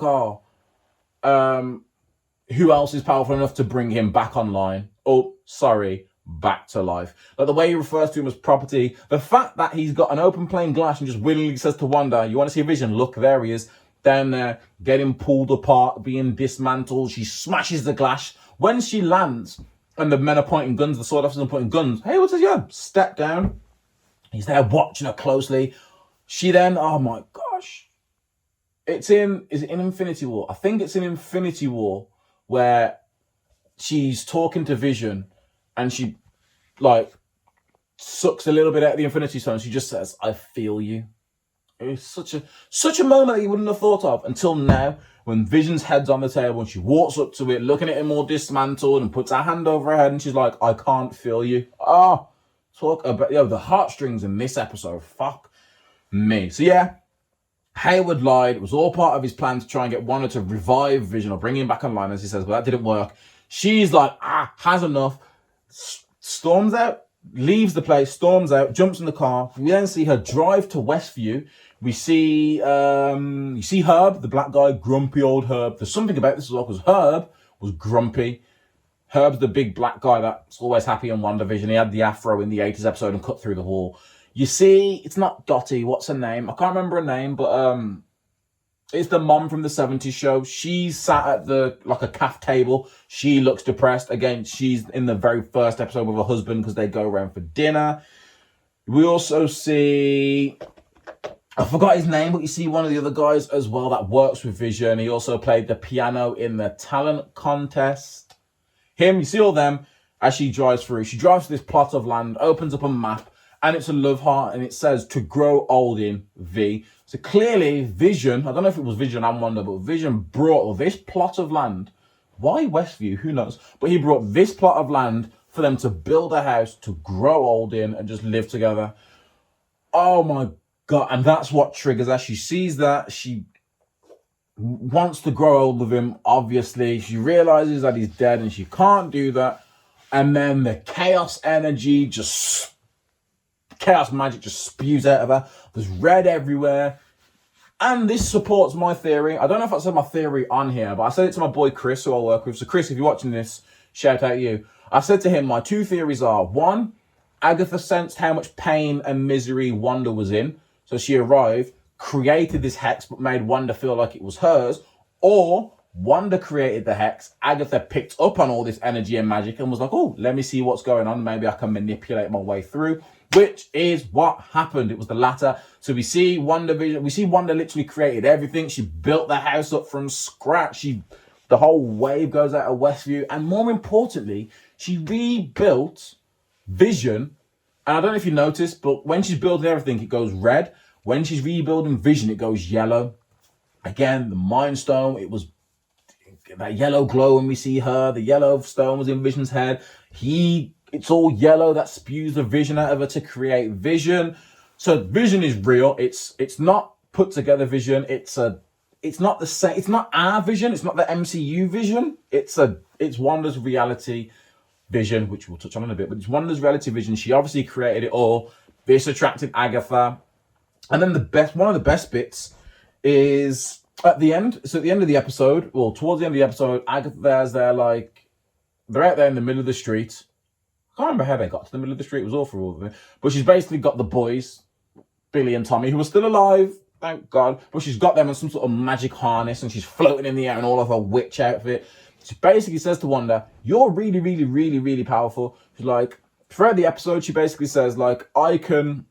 who else is powerful enough to bring him back online? Oh, sorry, back to life. Like the way he refers to him as property, the fact that he's got an open plane glass and just willingly says to Wanda, you want to see a Vision? Look, there he is. Down there, getting pulled apart, being dismantled. She smashes the glass. When she lands and the men are pointing guns, the sword officers are pointing guns, Hayward says, yeah, step down. He's there watching her closely. She then, oh my gosh, is it in Infinity War? I think it's in Infinity War where she's talking to Vision and she like sucks a little bit out of the Infinity Stone. She just says, "I feel you." It's such a moment that you wouldn't have thought of until now, when Vision's head's on the table and she walks up to it, looking at him all dismantled, and puts her hand over her head and she's like, "I can't feel you." Oh, talk about the heartstrings in this episode. Fuck me. So yeah, Hayward lied. It was all part of his plan to try and get Wanda to revive Vision or bring him back online, as he says, but that didn't work. She's like, has enough. Storms out, leaves the place, storms out, jumps in the car. We then see her drive to Westview. We see, you see Herb, the black guy, grumpy old Herb. There's something about this as well, because Herb was grumpy. Herb's the big black guy that's always happy on WandaVision. He had the afro in the 80s episode and cut through the wall. You see, it's not Dottie. What's her name? I can't remember her name, but it's the mom from the 70s show. She's sat at a calf table. She looks depressed. Again, she's in the very first episode with her husband because they go around for dinner. We also see, I forgot his name, but you see one of the other guys as well that works with Vision. He also played the piano in the talent contest. Him, you see all them as she drives through. She drives to this plot of land, opens up a map, and it's a love heart, and it says to grow old in V. So clearly Vision, I don't know if it was Vision and Wanda, but Vision brought this plot of land. Why Westview? Who knows? But he brought this plot of land for them to build a house, to grow old in, and just live together. Oh my God. And that's what triggers her. She sees that. She wants to grow old with him, obviously. She realizes that he's dead and she can't do that. And then the chaos energy chaos magic just spews out of her. There's red everywhere. And this supports my theory. I don't know if I said my theory on here, but I said it to my boy Chris, who I work with. So Chris, if you're watching this, shout out you. I said to him, my two theories are, one, Agatha sensed how much pain and misery Wanda was in. So she arrived, created this hex, but made Wanda feel like it was hers. Or Wanda created the hex. Agatha picked up on all this energy and magic and was like, oh, let me see what's going on. Maybe I can manipulate my way through. Which is what happened. It was the latter. So we see Wanda literally created everything. She built the house up from scratch. The whole wave goes out of Westview. And more importantly, she rebuilt Vision. And I don't know if you noticed, but when she's building everything, it goes red. When she's rebuilding Vision, it goes yellow. Again, the Mind Stone, it was that yellow glow when we see her. The yellow stone was in Vision's head. It's all yellow that spews the Vision out of her to create Vision. So Vision is real. It's not put together Vision. It's not the same. It's not our Vision. It's not the MCU Vision. It's Wanda's reality Vision, which we'll touch on in a bit. But it's Wanda's reality Vision. She obviously created it all. This attracted Agatha. And then one of the best bits is at the end. So at the end of the episode, well, towards the end of the episode, Agatha's there, like, they're out there in the middle of the street. I can't remember how they got to the middle of the street. It was awful. But she's basically got the boys, Billy and Tommy, who are still alive, thank God. But she's got them in some sort of magic harness and she's floating in the air in all of her witch outfit. She basically says to Wanda, you're really, really, really, really powerful. She's like, throughout the episode, she basically says, like, I can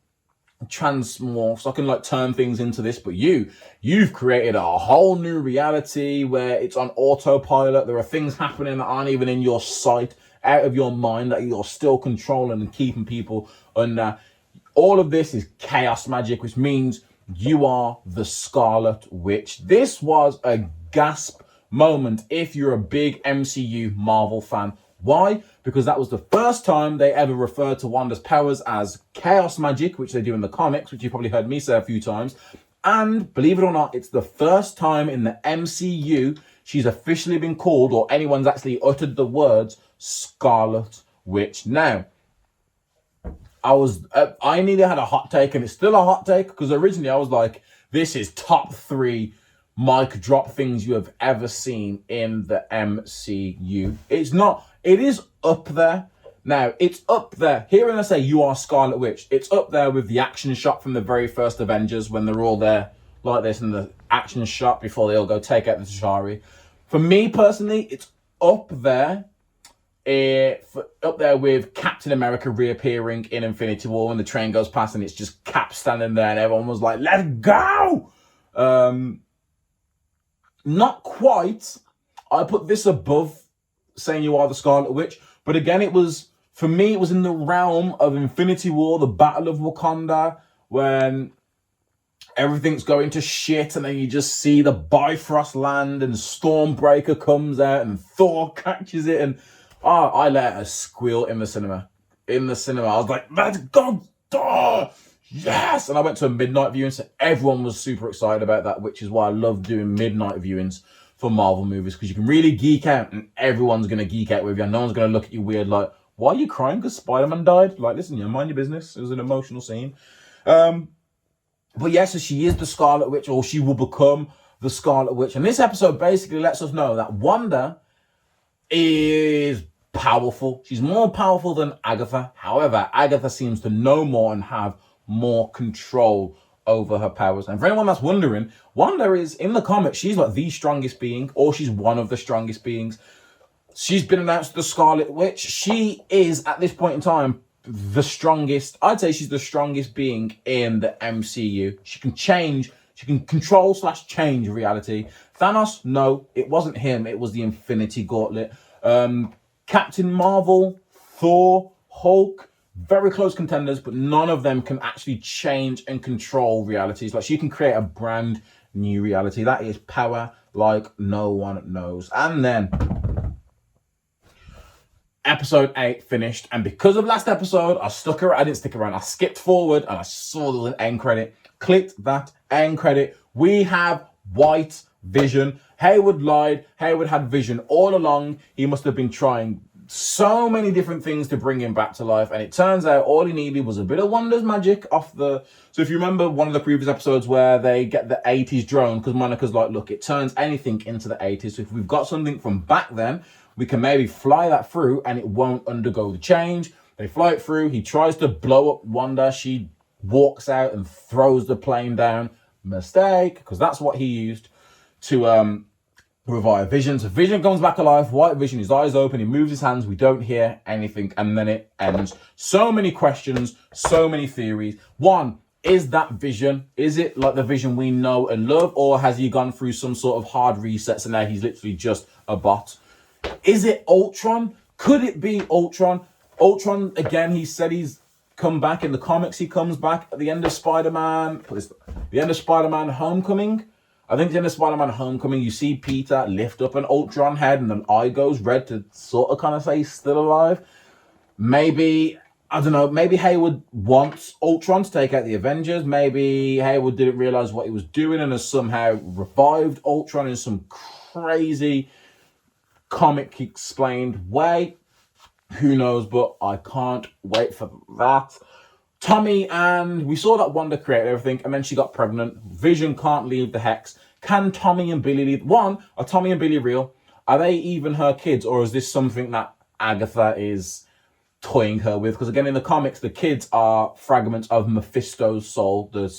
transmorph, so I can like turn things into this, but you've created a whole new reality where it's on autopilot. There are things happening that aren't even in your sight, out of your mind, that you're still controlling and keeping people under. All of this is chaos magic, which means you are the Scarlet Witch. This was a gasp moment if you're a big MCU Marvel fan. Why? Because that was the first time they ever referred to Wanda's powers as chaos magic, which they do in the comics, which you've probably heard me say a few times. And believe it or not, it's the first time in the MCU she's officially been called, or anyone's actually uttered the words, Scarlet Witch. Now, I nearly had a hot take, and it's still a hot take, because originally I was like, this is top 3 mic drop things you have ever seen in the MCU. It's not. It is up there. Now, it's up there. Hearing I say you are Scarlet Witch, it's up there with the action shot from the very first Avengers when they're all there like this in the action shot before they all go take out the T'Chari. For me personally, it's up there. Up there with Captain America reappearing in Infinity War when the train goes past and it's just Cap standing there and everyone was like, let's go! Not quite. I put this above saying you are the Scarlet Witch, but again, it was, for me, it was in the realm of Infinity War, the Battle of Wakanda, when everything's going to shit, and then you just see the Bifrost land, and Stormbreaker comes out, and Thor catches it, and I let a squeal in the cinema. I was like, let's go, Thor! Yes! And I went to a midnight viewing, so everyone was super excited about that, which is why I love doing midnight viewings for Marvel movies, because you can really geek out, and everyone's going to geek out with you, and no one's going to look at you weird like, why are you crying because Spider-Man died? Like, listen, mind your business. It was an emotional scene. But yes, so she is the Scarlet Witch, or she will become the Scarlet Witch. And this episode basically lets us know that Wanda is powerful. She's more powerful than Agatha. However, Agatha seems to know more and have more control over her powers. And for anyone that's wondering, Wanda is, in the comics, she's like the strongest being, or she's one of the strongest beings. She's been announced the Scarlet Witch. She is, at this point in time, the strongest. I'd say she's the strongest being in the MCU. She can control/change reality. Thanos, no, it wasn't him. It was the Infinity Gauntlet. Captain Marvel, Thor, Hulk, very close contenders, but none of them can actually change and control realities. Like, she can create a brand new reality. That is power like no one knows. And then episode 8 finished, and because of last episode, I didn't stick around. I skipped forward and I saw there was an end credit. Clicked that end credit. We have White Vision. Hayward lied. Hayward had Vision all along. He must have been trying so many different things to bring him back to life, and it turns out all he needed was a bit of Wanda's magic off the... So if you remember one of the previous episodes where they get the 80s drone, because Monica's like, look, it turns anything into the 80s, so if we've got something from back then, we can maybe fly that through and it won't undergo the change. They fly it through. He tries to blow up Wanda. She walks out and throws the plane down. Mistake, because that's what he used to revive Vision. So Vision comes back alive. White Vision, his eyes open. He moves his hands. We don't hear anything. And then it ends. So many questions, so many theories. One, is that Vision? Is it like the Vision we know and love? Or has he gone through some sort of hard resets and now he's literally just a bot? Is it Ultron? Could it be Ultron? Ultron, again, he said he's come back. In the comics, he comes back at the end of Spider-Man. The end of Spider-Man Homecoming. I think at the end of Spider-Man Homecoming, you see Peter lift up an Ultron head and an eye goes red to sort of kind of say he's still alive. Maybe, I don't know, maybe Hayward wants Ultron to take out the Avengers. Maybe Hayward didn't realize what he was doing and has somehow revived Ultron in some crazy comic explained way. Who knows, but I can't wait for that. Tommy, and we saw that Wanda created everything and then she got pregnant. Vision can't leave the Hex. Can Tommy and Billy leave? One, are Tommy and Billy real? Are they even her kids, or is this something that Agatha is toying her with? Because again, in the comics, the kids are fragments of Mephisto's soul, the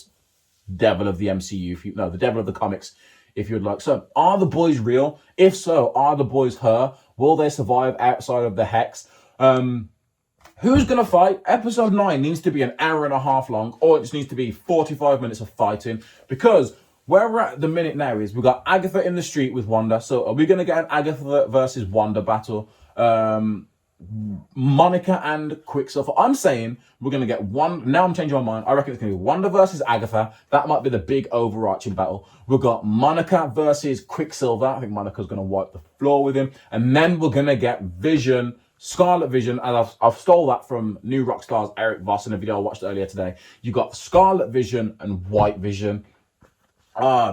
devil of the MCU, the devil of the comics, if you'd like. So, are the boys real? If so, are the boys her? Will they survive outside of the Hex? Who's going to fight? Episode 9 needs to be an hour and a half long, or it just needs to be 45 minutes of fighting, because where we're at the minute now is we've got Agatha in the street with Wanda. So are we going to get an Agatha versus Wanda battle? Monica and Quicksilver. I'm saying we're going to get one. Now I'm changing my mind. I reckon it's going to be Wanda versus Agatha. That might be the big overarching battle. We've got Monica versus Quicksilver. I think Monica's going to wipe the floor with him. And then we're going to get Vision, Scarlet Vision, and I've stole that from New Rockstar's Eric Voss in a video I watched earlier today. You got Scarlet Vision and White Vision.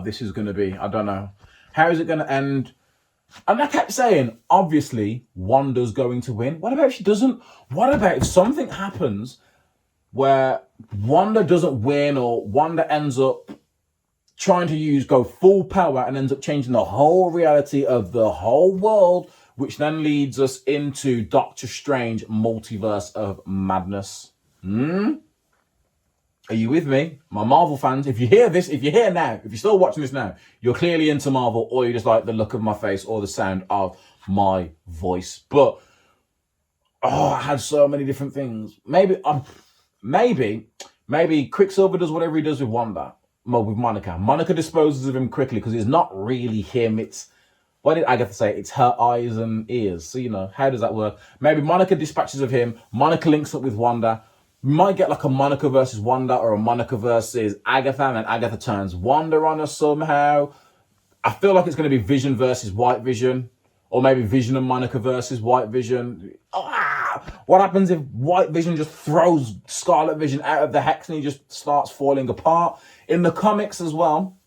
This is going to be, I don't know. How is it going to end? And I kept saying, obviously, Wanda's going to win. What about if she doesn't? What about if something happens where Wanda doesn't win, or Wanda ends up trying to go full power and ends up changing the whole reality of the whole world, which then leads us into Doctor Strange Multiverse of Madness. Are you with me? My Marvel fans, if you hear this, if you're here now, if you're still watching this now, you're clearly into Marvel, or you just like the look of my face or the sound of my voice. But, I had so many different things. Maybe Quicksilver does whatever he does with Wanda. with Monica. Monica disposes of him quickly because it's not really him. It's, what did Agatha say? It's her eyes and ears. So, you know, how does that work? Maybe Monica dispatches of him. Monica links up with Wanda. We might get like a Monica versus Wanda or a Monica versus Agatha, and then Agatha turns Wanda on her somehow. I feel like it's going to be Vision versus White Vision, or maybe Vision and Monica versus White Vision. What happens if White Vision just throws Scarlet Vision out of the hex and he just starts falling apart? In the comics as well,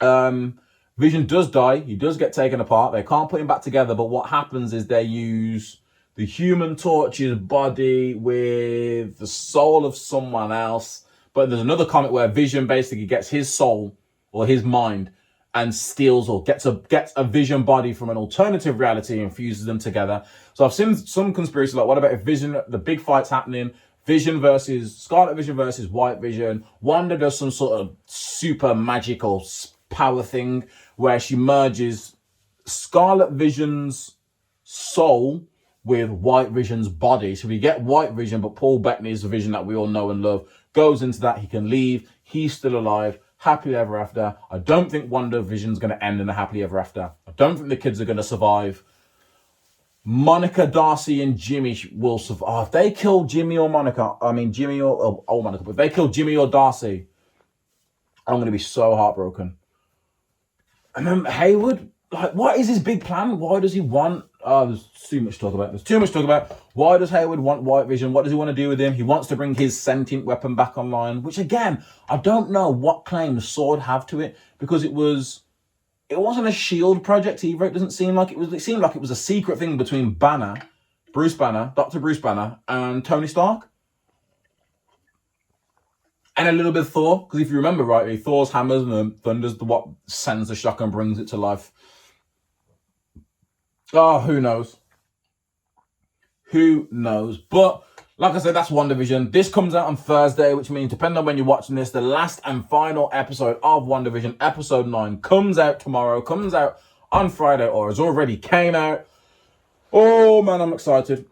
Vision does die. He does get taken apart. They can't put him back together, but what happens is they use the Human Torch's body with the soul of someone else. But there's another comic where Vision basically gets his soul or his mind and steals or gets a Vision body from an alternative reality and fuses them together. So I've seen some conspiracy, like, what about if Vision, the big fight's happening, Vision versus Scarlet Vision versus White Vision, Wanda does some sort of super magical power thing where she merges Scarlet Vision's soul with White Vision's body. So we get White Vision, but Paul Bettany's the Vision that we all know and love goes into that. He can leave. He's still alive. Happily ever after. I don't think WandaVision's going to end in a happily ever after. I don't think the kids are going to survive. Monica, Darcy, and Jimmy will survive. Oh, if they kill Jimmy or Monica, Jimmy or Monica, but if they kill Jimmy or Darcy, I'm going to be so heartbroken. And then Hayward, like, what is his big plan? Why does he want... there's too much to talk about. Why does Hayward want White Vision? What does he want to do with him? He wants to bring his sentient weapon back online, which, again, I don't know what claim Sword have to it, because it wasn't a S.H.I.E.L.D. project either. It doesn't seem like it was. It seemed like it was a secret thing between Bruce Banner, Dr. Bruce Banner, and Tony Stark. And a little bit of Thor, because if you remember rightly, Thor's hammers and thunder's what sends the shock and brings it to life. Oh, who knows? Who knows? But like I said, that's WandaVision. This comes out on Thursday, which means, depending on when you're watching this, the last and final episode of WandaVision, episode 9, comes out tomorrow, comes out on Friday, or has already came out. Oh man, I'm excited.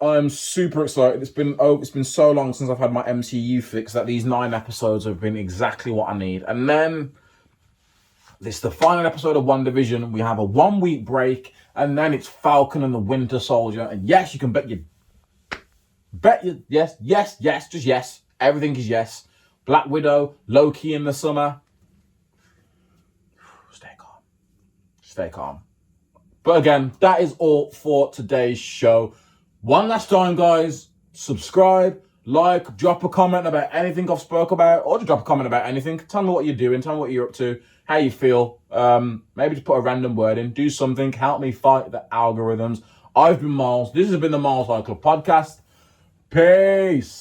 I'm super excited. It's been so long since I've had my MCU fix that these 9 episodes have been exactly what I need. And then this is the final episode of WandaVision. We have a 1-week break, and then it's Falcon and the Winter Soldier. And yes, you can yes, just yes. Everything is yes. Black Widow, Loki in the summer. Stay calm. But again, that is all for today's show. One last time, guys, subscribe, like, drop a comment about anything I've spoke about, or just drop a comment about anything. Tell me what you're doing, tell me what you're up to, how you feel. Maybe just put a random word in, do something, help me fight the algorithms. I've been Myles. This has been the MylesHighClub podcast. Peace.